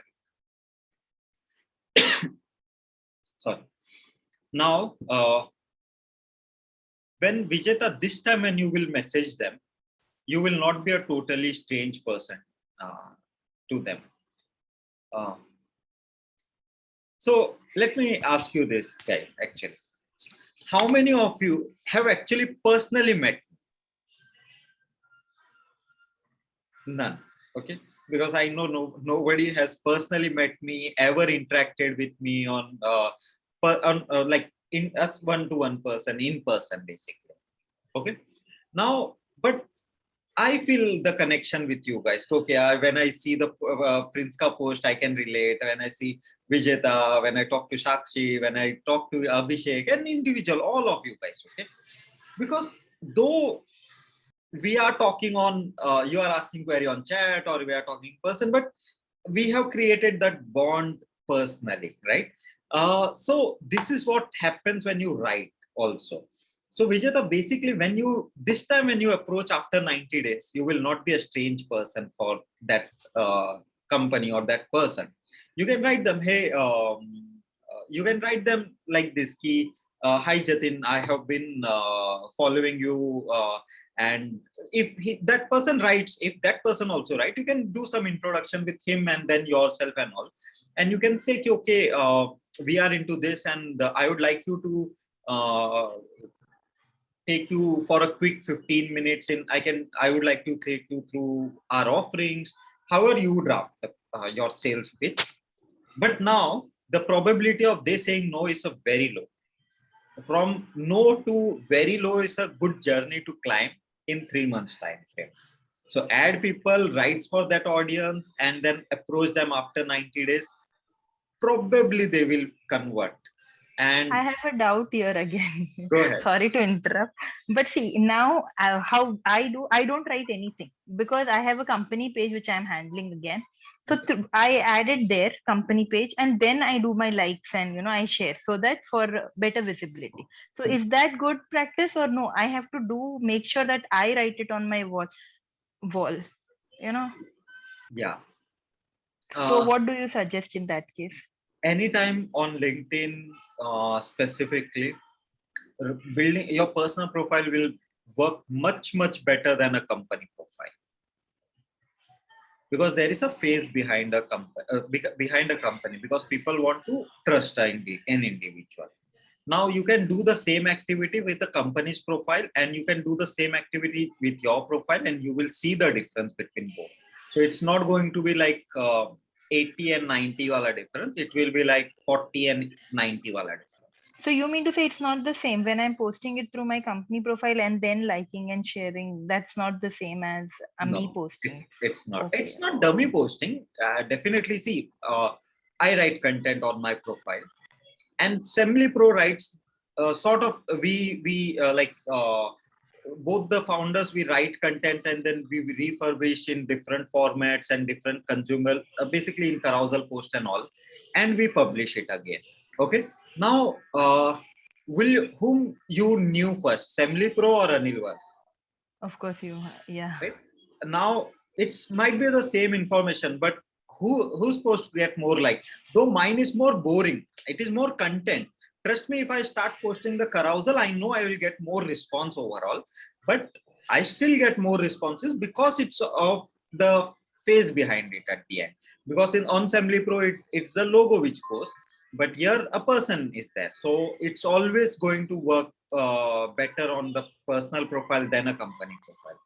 week. Sorry. Now, when Vijeta, this time when you will message them, you will not be a totally strange person to them. So let me ask you this, guys, actually. How many of you have actually personally met? None. Okay. Because I know nobody has personally met me, ever interacted with me on like in us one-to-one person, in person, basically. Okay. Now, but I feel the connection with you guys. Okay, when I see the Prinska post, I can relate. When I see Vijeta, when I talk to Shakshi, when I talk to Abhishek, an individual, all of you guys. Okay, because though we are talking on, you are asking query on chat or we are talking person, but we have created that bond personally, right? So this is what happens when you write also. So Vijeta, basically when you approach after 90 days, you will not be a strange person for that company or that person. You can write them, hey, you can write them like this, ki, hi Jatin, I have been following you, and if that person writes, if that person also write, you can do some introduction with him and then yourself and all, and you can say, okay, we are into this, and I would like you to take you for a quick 15 minutes in, I would like to take you through our offerings, however you draft your sales pitch. But now the probability of they saying no is a very low. From no to very low is a good journey to climb in 3 months time frame. So add people, write for that audience, and then approach them after 90 days. Probably they will convert. And I have a doubt here again. Go ahead. Sorry to interrupt, but see now how I don't write anything because I have a company page which I'm handling again. So I added their company page and then I do my likes and I share so that for better visibility. So is that good practice or no? I have to make sure that I write it on my wall. Yeah. So what do you suggest in that case? Anytime on LinkedIn, specifically, building your personal profile will work much better than a company profile, because there is a phase behind a company, because people want to trust an individual. Now you can do the same activity with the company's profile, and you can do the same activity with your profile, and you will see the difference between both. So it's not going to be like 80 and 90 wala difference. It will be like 40 and 90 wala difference. So you mean to say it's not the same when I'm posting it through my company profile and then liking and sharing? That's not the same as me posting. It's not. Okay. It's not dummy posting. Definitely, see, I write content on my profile, and Semli Pro writes sort of we like both the founders, we write content and then we refurbish in different formats and different consumer, basically in carousel post and all, and we publish it again. Okay. Now, whom you knew first, Semli Pro or Anil Var? Of course, you. Yeah. Right? Now it's might be the same information, but who's supposed to get more like? Though mine is more boring, it is more content. Trust me, if I start posting the carousel, I know I will get more response overall, but I still get more responses because it's of the face behind it at the end. Because in Assembly Pro, it's the logo which goes, but here a person is there. So it's always going to work better on the personal profile than a company profile.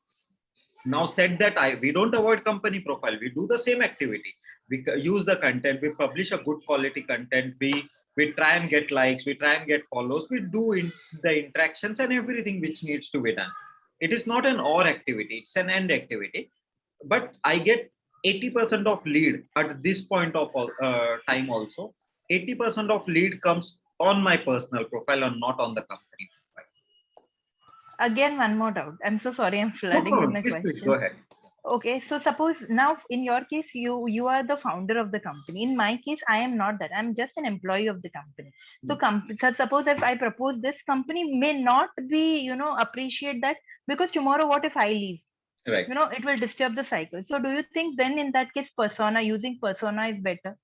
Now said that, we don't avoid company profile. We do the same activity. We use the content. We publish a good quality content. We try and get likes. We try and get follows. We do the interactions and everything which needs to be done. It is not an or activity. It's an and activity. But I get 80% of lead at this point of time also. 80% of lead comes on my personal profile and not on the company profile. Again, one more doubt. I'm so sorry, I'm flooding with my question. Please go ahead. Okay, so suppose now in your case, you are the founder of the company. In my case, I am not that. I'm just an employee of the company. So, so suppose if I propose this, company may not be, appreciate that, because tomorrow, what if I leave? Right. It will disturb the cycle. So do you think then in that case, using persona is better?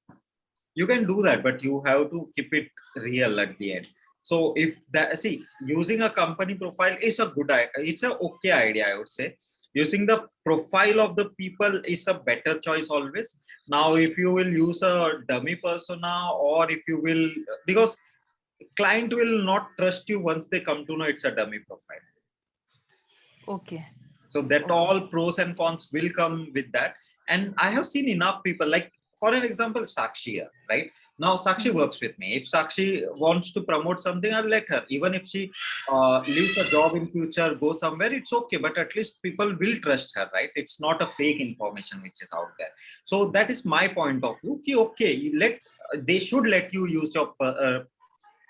You can do that, but you have to keep it real at the end. So if that, see, using a company profile is a good idea. It's a okay idea, I would say. Using the profile of the people is a better choice always. Now, if you will use a dummy persona, or if you will, because client will not trust you once they come to know it's a dummy profile. Okay. So that all pros and cons will come with that. And I have seen enough people, like, for an example, Sakshi here, right? Now, Sakshi works with me. If Sakshi wants to promote something, I'll let her. Even if she leaves a job in future, go somewhere, it's okay. But at least people will trust her, right? It's not a fake information which is out there. So that is my point of view. Okay, they should let you use your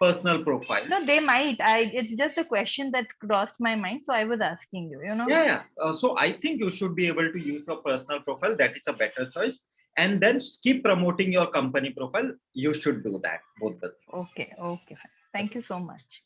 personal profile. No, they might. It's just a question that crossed my mind, so I was asking you. Yeah. So I think you should be able to use your personal profile. That is a better choice. And then keep promoting your company profile. You should do that, both the things. Okay. Thank you so much.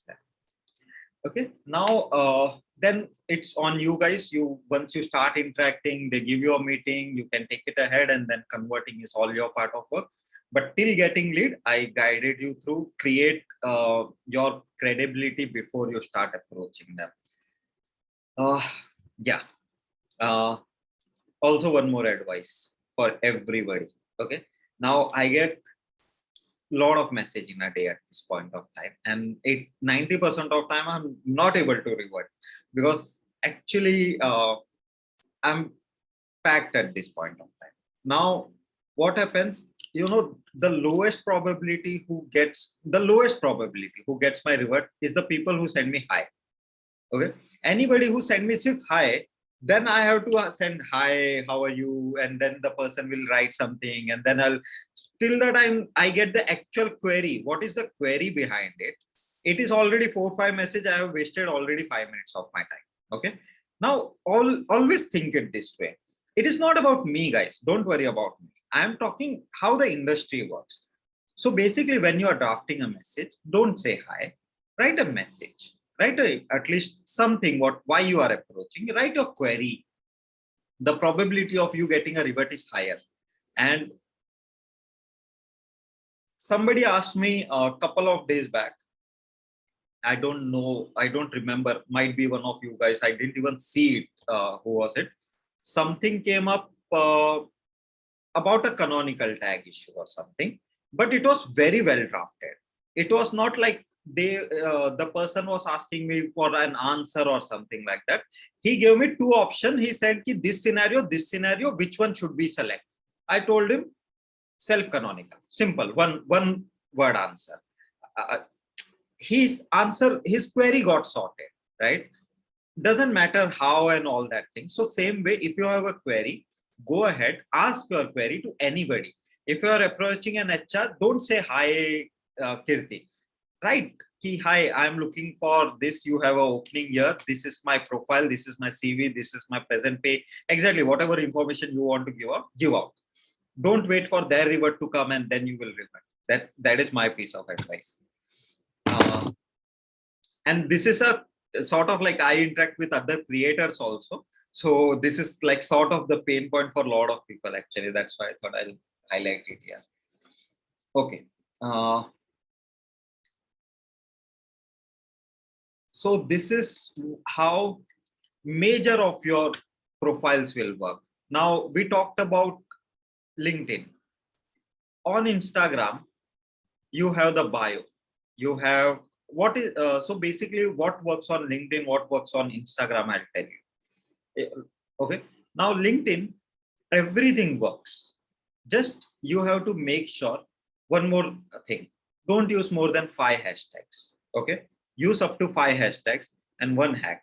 Okay. Now, then it's on you guys. Once you start interacting, they give you a meeting. You can take it ahead, and then converting is all your part of work. But till getting lead, I guided you through create your credibility before you start approaching them. Yeah. Also, one more advice for everybody. Okay. Now I get a lot of message in a day at this point of time, and 90% of time I'm not able to revert, because actually I'm packed at this point of time. Now, what happens? The lowest probability who gets my revert is the people who send me hi. Okay. Anybody who send me hi, then I have to send hi, how are you? And then the person will write something, and then till the time I get the actual query. What is the query behind it? It is already 4 or 5 messages. I have wasted already 5 minutes of my time. Okay. Now, always think it this way. It is not about me, guys. Don't worry about me. I'm talking how the industry works. So basically, when you are drafting a message, don't say hi, write a message. Write at least something, why you are approaching. Write your query. The probability of you getting a revert is higher. And somebody asked me a couple of days back, I don't know, I don't remember, might be one of you guys, I didn't even see it, who was it? Something came up about a canonical tag issue or something, but it was very well drafted. It was not like the person was asking me for an answer or something like that. He gave me 2 options. He said, this scenario, which one should we select? I told him self-canonical, simple, one word answer. His query got sorted, right? Doesn't matter how and all that thing. So same way, if you have a query, go ahead, ask your query to anybody. If you are approaching an HR, don't say hi, Kirti. Right? ki, hi, I'm looking for this. You have an opening here. This is my profile. This is my CV. This is my present pay. Exactly whatever information you want to give out. Don't wait for their revert to come and then you will revert. That is my piece of advice. And this is a sort of like I interact with other creators also. So this is like sort of the pain point for a lot of people actually. That's why I thought I'll highlight it here. Okay. So this is how major of your profiles will work. Now we talked about LinkedIn. On Instagram, you have the bio. You have what is so basically what works on LinkedIn, what works on Instagram, I'll tell you. Okay. Now LinkedIn, everything works. Just you have to make sure one more thing. Don't use more than 5 hashtags. Okay. Use up to 5 hashtags and one hack.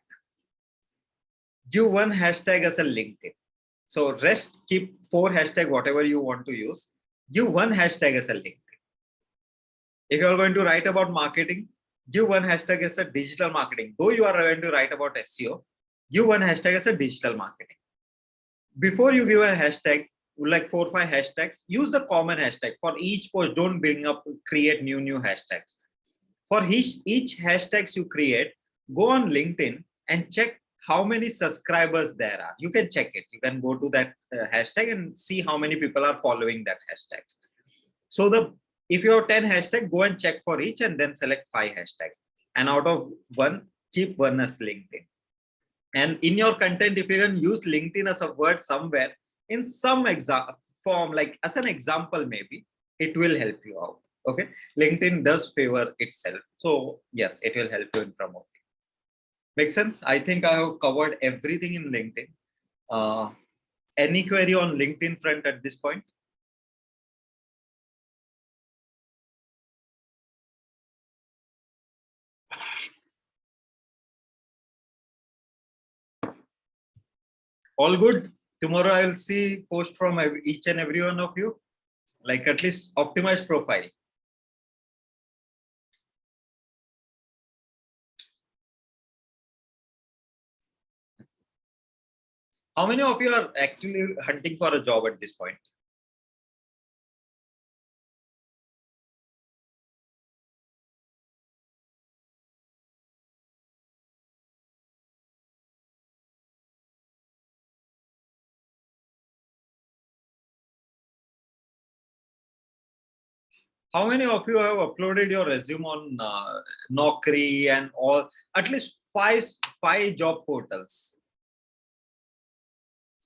Give one hashtag as a LinkedIn. So rest keep 4 hashtags, whatever you want to use. Give one hashtag as a LinkedIn. If you are going to write about marketing, give one hashtag as a digital marketing. Though you are going to write about SEO, give one hashtag as a digital marketing. Before you give a hashtag, like 4 or 5 hashtags, use the common hashtag. For each post, don't create new hashtags. For each hashtags you create, go on LinkedIn and check how many subscribers there are. You can check it. You can go to that hashtag and see how many people are following that hashtag. So if you have 10 hashtags, go and check for each and then select 5 hashtags. And out of one, keep one as LinkedIn. And in your content, if you can use LinkedIn as a word somewhere in some form, like as an example, maybe it will help you out. Okay. LinkedIn does favor itself. So yes, it will help you in promoting. Makes sense? I think I have covered everything in LinkedIn. Any query on LinkedIn front at this point? All good. Tomorrow I will see post from each and every one of you, like at least optimized profile. How many of you are actually hunting for a job at this point? How many of you have uploaded your resume on Naukri and all, at least five job portals?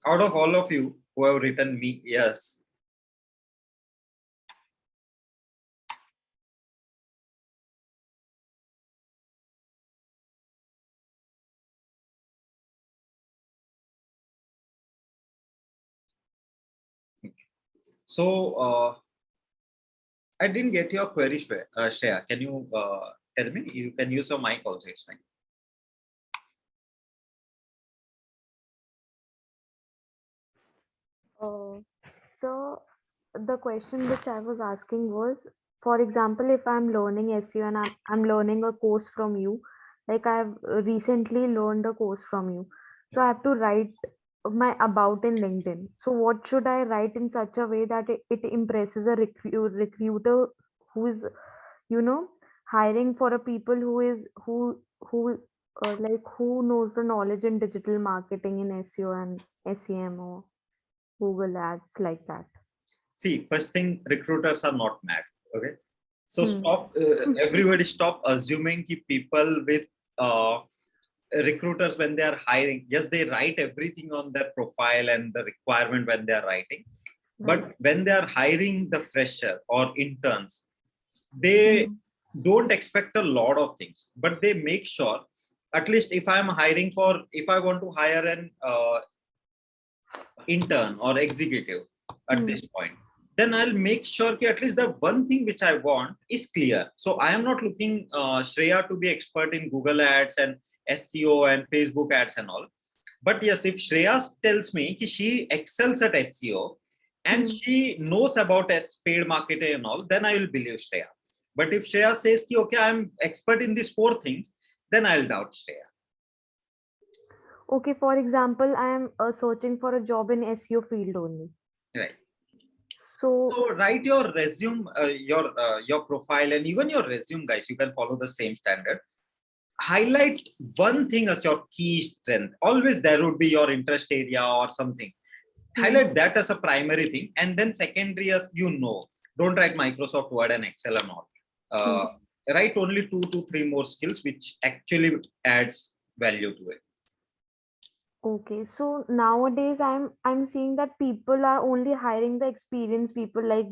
Out of all of you who have written me, yes. So I didn't get your query, Shreya. Can you tell me? You can use your mic also, it's fine. So the question which I was asking was, for example, if I'm learning SEO and I'm learning a course from you, like I've recently learned a course from you, so I have to write my about in LinkedIn. So what should I write in such a way that it impresses a recruiter who is, you know, hiring for a people who knows the knowledge in digital marketing in SEO and SEM or Google ads like that. See, first thing, recruiters are not mad. Okay. So Hmm. everybody stop assuming that people with recruiters, when they are hiring, yes, they write everything on their profile and the requirement when they are writing. But when they are hiring the fresher or interns, they don't expect a lot of things, but they make sure, at least if I want to hire an intern or executive at this point, then I'll make sure that at least the one thing which I want is clear. So I am not looking Shreya to be expert in Google ads and SEO and Facebook ads and all. But yes, if Shreya tells me that she excels at SEO and she knows about paid marketing and all, then I will believe Shreya. But if Shreya says, ki, okay, I'm expert in these 4 things, then I'll doubt Shreya. Okay, for example, I am searching for a job in SEO field only. Right. So, So write your resume, your profile, and even your resume, guys. You can follow the same standard. Highlight one thing as your key strength. Always there would be your interest area or something. Highlight that as a primary thing, and then secondary as don't write Microsoft Word and Excel and all. Write only 2 to 3 more skills which actually adds value to it. okay, so nowadays I'm seeing that people are only hiring the experienced people. Like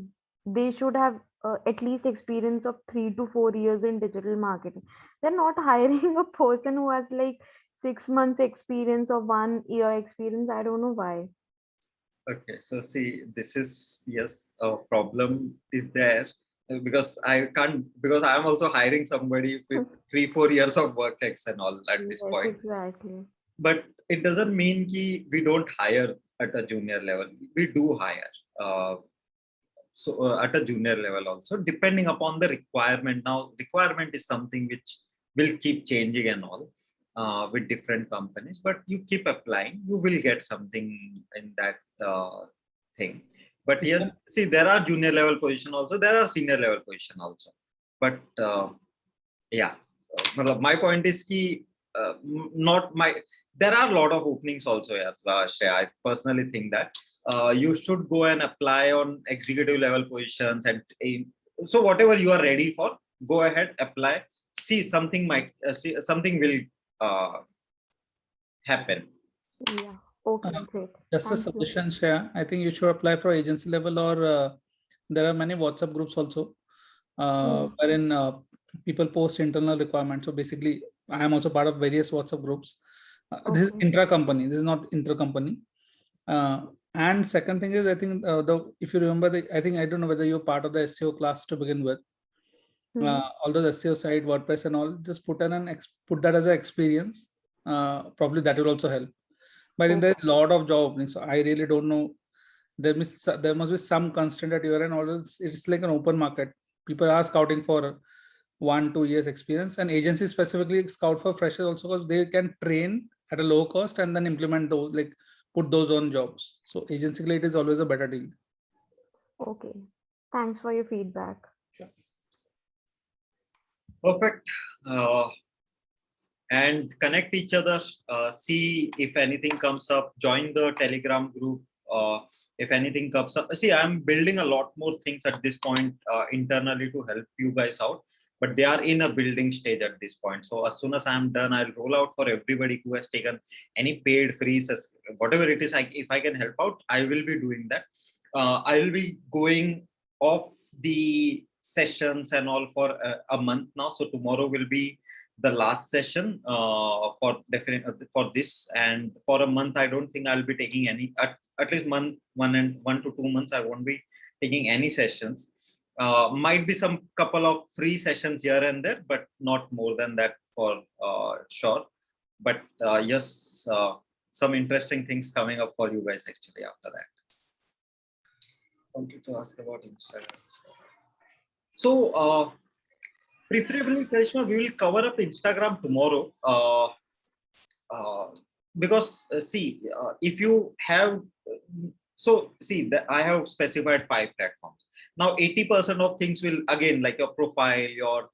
they should have at least experience of 3 to 4 years in digital marketing. They're not hiring a person who has like 6 months experience or 1 year experience. I don't know why. Okay, so see, this is, yes, a problem is there because I can't, because I'm also hiring somebody with 3-4 years of work ex and all at this Yes, point. exactly. But it doesn't mean ki we don't hire at a junior level. We do hire. At a junior level also, depending upon the requirement. Now, requirement is something which will keep changing and all with different companies, but you keep applying, you will get something in that thing. But yes, see, there are junior level position also, there are senior level position also. But yeah, my point is ki, there are a lot of openings also. Yeah, Shreya, I personally think that you should go and apply on executive level positions, and so whatever you are ready for, go ahead, apply. See, something something will happen. Yeah. Okay, great. Just a Thank you. suggestion, Shreya. I think you should apply for agency level, or there are many WhatsApp groups also wherein people post internal requirements. So basically, I am also part of various WhatsApp groups. This is Okay. intra-company. This is not inter-company. And second thing is, I think if you remember, I think I don't know whether you're part of the SEO class to begin with. Although the SEO site, WordPress, and all, just put that as an experience. Probably that will also help. But I think there's a lot of job openings, so I really don't know. There must be some constraint at your end, or it's like an open market. People are scouting for 1-2 years experience, and agencies specifically scout for freshers also because they can train at a low cost and then implement those, like put those on jobs. So agency it is always a better deal. Okay. Thanks for your feedback. Perfect. And connect each other, see if anything comes up, join the Telegram group. If anything comes up, see, I'm building a lot more things at this point internally to help you guys out, but they are in a building stage at this point. So as soon as I'm done, I'll roll out for everybody who has taken any paid free, whatever it is, if I can help out, I will be doing that. I will be going off the sessions and all for a month now. So tomorrow will be the last session for this, and for a month I don't think I'll be taking any, at least 1 to 2 months I won't be taking any sessions. Might be some couple of free sessions here and there, but not more than that for sure. But yes, some interesting things coming up for you guys actually after that. I wanted to ask about Instagram. So preferably, Karishma, we will cover up Instagram tomorrow because see, if you have, I have specified 5 platforms. Now, 80% of things will, again, like your profile, your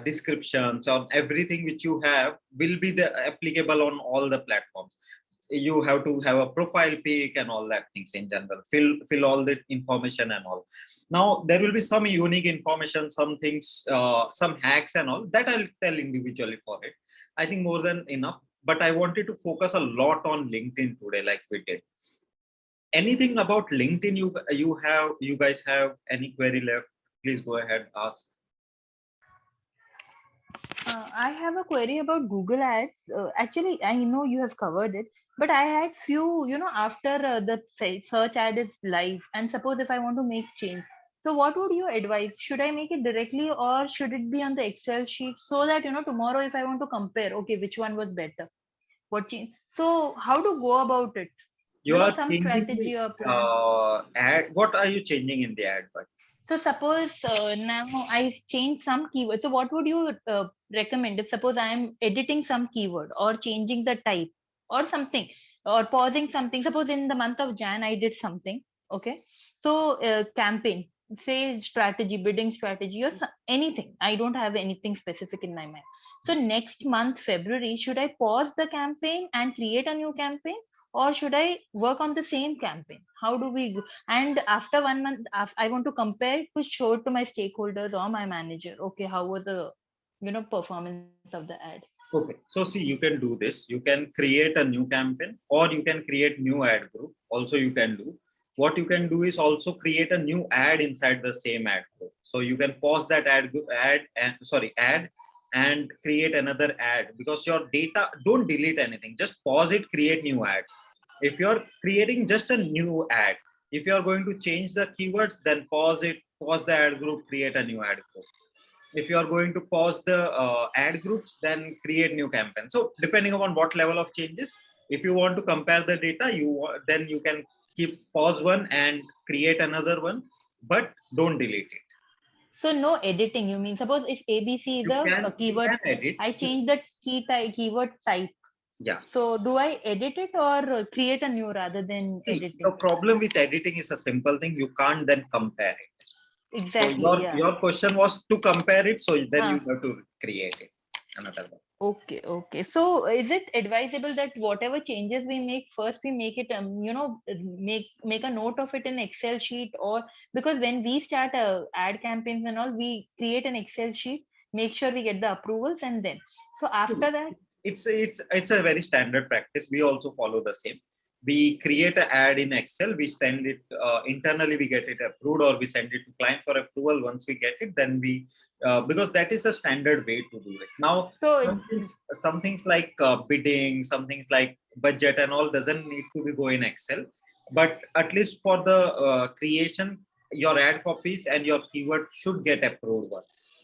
descriptions, or everything which you have will be applicable on all the platforms. You have to have a profile pic and all that things in general, fill all the information and all. Now there will be some unique information, some things, some hacks and all that I'll tell individually for it. I think more than enough, but I wanted to focus a lot on LinkedIn today, like we did. Anything about LinkedIn you guys have any query left? Please go ahead, ask. I have a query about Google Ads. Actually, I know you have covered it, but I had few, after the search ad is live, and suppose if I want to make change. So what would you advise? Should I make it directly, or should it be on the Excel sheet, so that, tomorrow if I want to compare, okay, which one was better? What change? So how to go about it? You are Some changing strategy or plan. ad. What are you changing in the ad? But So suppose now I change some keyword. So what would you recommend if suppose I am editing some keyword or changing the type or something or pausing something? Suppose in the month of Jan I did something. Okay. So campaign, say strategy, bidding strategy or anything. I don't have anything specific in my mind. So next month, February, should I pause the campaign and create a new campaign? Or should I work on the same campaign? How do we do? And after 1 month, I want to compare to show it to my stakeholders or my manager. Okay, how was the performance of the ad? Okay, so see, you can do this. You can create a new campaign, or you can create new ad group. Also, you can do. What you can do is also create a new ad inside the same ad group. So you can pause that ad and create another ad, because your data, don't delete anything. Just pause it, create new ad. If you're creating just a new ad, if you're going to change the keywords, then pause it, pause the ad group, create a new ad group. If you are going to pause the ad groups, then create new campaign. So depending upon what level of changes, if you want to compare the data, then you can keep pause one and create another one, but don't delete it. So no editing, you mean? Suppose if ABC is a keyword, edit. I change the keyword type. Yeah. So do I edit it or create a new rather than editing? The problem with editing is a simple thing. You can't then compare it. Exactly. So your question was to compare it. So then you have to create it. Another one. Okay. Okay. So is it advisable that whatever changes we make, first we make it, make a note of it in Excel sheet, or because when we start ad campaigns and all, we create an Excel sheet, make sure we get the approvals, and then so after that, it's a very standard practice. We also follow the same. We create an ad in Excel, we send it internally, we get it approved, or we send it to client for approval. Once we get it, then we because that is a standard way to do it. Now, some things like bidding, some things like budget and all doesn't need to be go in Excel, but at least for the creation, your ad copies and your keyword should get approved once.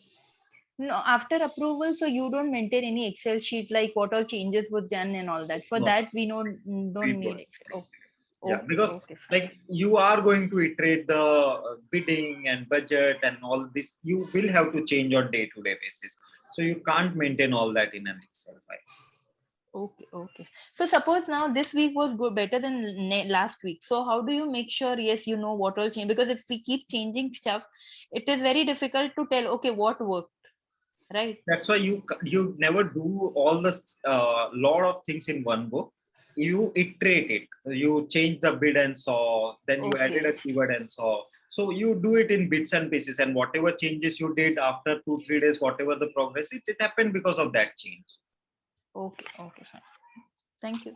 no, after approval, so you don't maintain any Excel sheet like what all changes was done and all that. For that, we don't need Excel. Okay. Yeah, because like you are going to iterate the bidding and budget and all this, you will have to change on day-to-day basis. So you can't maintain all that in an Excel file. Okay, okay. So suppose now this week was good, better than last week. So how do you make sure, yes, you know what will change? Because if we keep changing stuff, it is very difficult to tell, okay, what worked, right? That's why you never do all the lot of things in one go. You iterate it. You change the bid and saw, then you added a keyword and saw. So you do it in bits and pieces, and whatever changes you did after 2-3 days, whatever the progress, it happened because of that change. Okay, okay, fine. Thank you.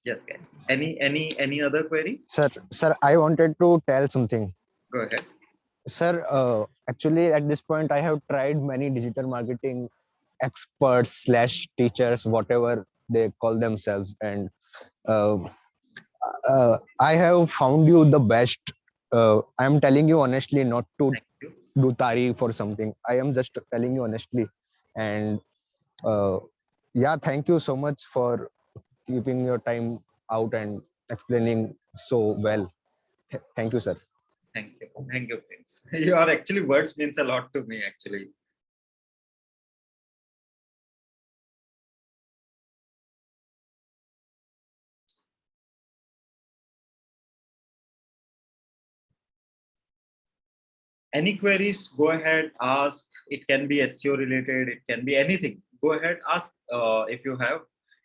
Yes, guys. Any other query? Sir, I wanted to tell something. Go ahead. Sir, actually at this point, I have tried many digital marketing experts / teachers, whatever they call themselves. And I have found you the best. I am telling you honestly, not to do tarif or something. I am just telling you honestly. And yeah, thank you so much for keeping your time out and explaining so well. Thank you, sir. Thank you, Prince. Your actually words means a lot to me, actually. Any queries, go ahead, ask. It can be SEO related, it can be anything. Go ahead, ask if you have.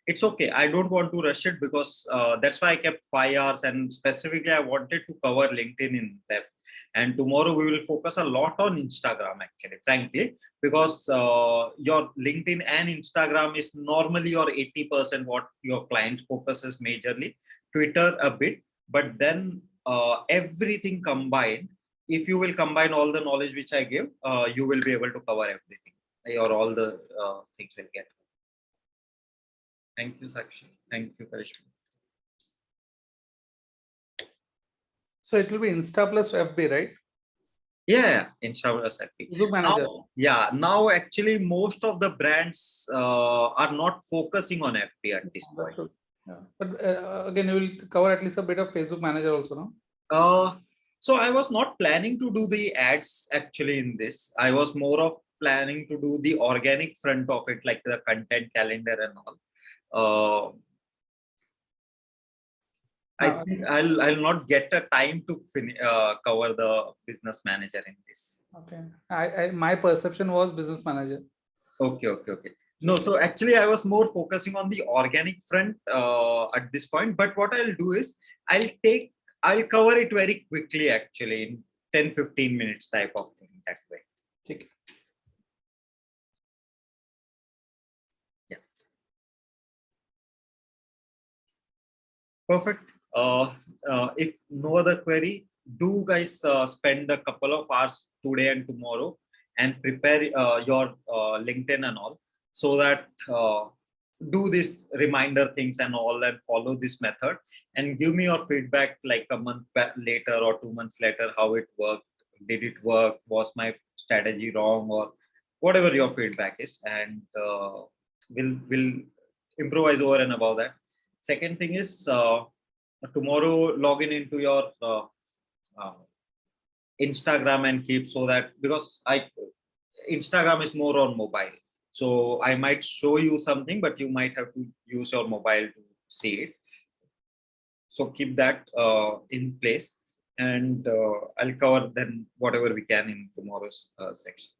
It's okay. I don't want to rush it, because that's why I kept 5 hours, and specifically I wanted to cover LinkedIn in depth. And tomorrow we will focus a lot on Instagram, actually, frankly, because your LinkedIn and Instagram is normally your 80% what your client focuses majorly. Twitter a bit, but then everything combined. If you will combine all the knowledge which I give, you will be able to cover everything, or all the things will get. Thank you, Sakshi. Thank you, Karishma. So it will be Insta plus FB, right? Yeah, Insta plus FB. Facebook Manager. Now actually most of the brands are not focusing on FB at this point. Yeah. But again, you will cover at least a bit of Facebook Manager also, no? So I was not planning to do the ads actually in this. I was more of planning to do the organic front of it, like the content calendar and all. I think I'll not get a time to cover the business manager in this. Okay. My perception was business manager. Okay. No, so actually I was more focusing on the organic front at this point. But what I'll do is I'll cover it very quickly actually in 10-15 minutes type of thing that way. Okay. Yeah. Perfect. If no other query, do guys spend a couple of hours today and tomorrow and prepare your LinkedIn and all, so that do this reminder things and all and follow this method and give me your feedback like a month later or 2 months later, how it worked. Did it work? Was my strategy wrong? Or whatever your feedback is, and we'll improvise over and above that. Second thing is tomorrow log into your Instagram and keep, so that because Instagram is more on mobile, so I might show you something, but you might have to use your mobile to see it. So keep that in place, and I'll cover then whatever we can in tomorrow's section.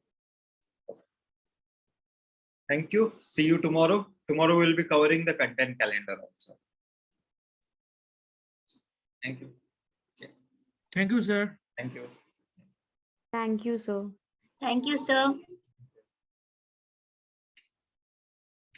Thank you. See you tomorrow. Tomorrow we'll be covering the content calendar also. Thank you. Thank you, sir. Thank you. Thank you, sir. Thank you, sir.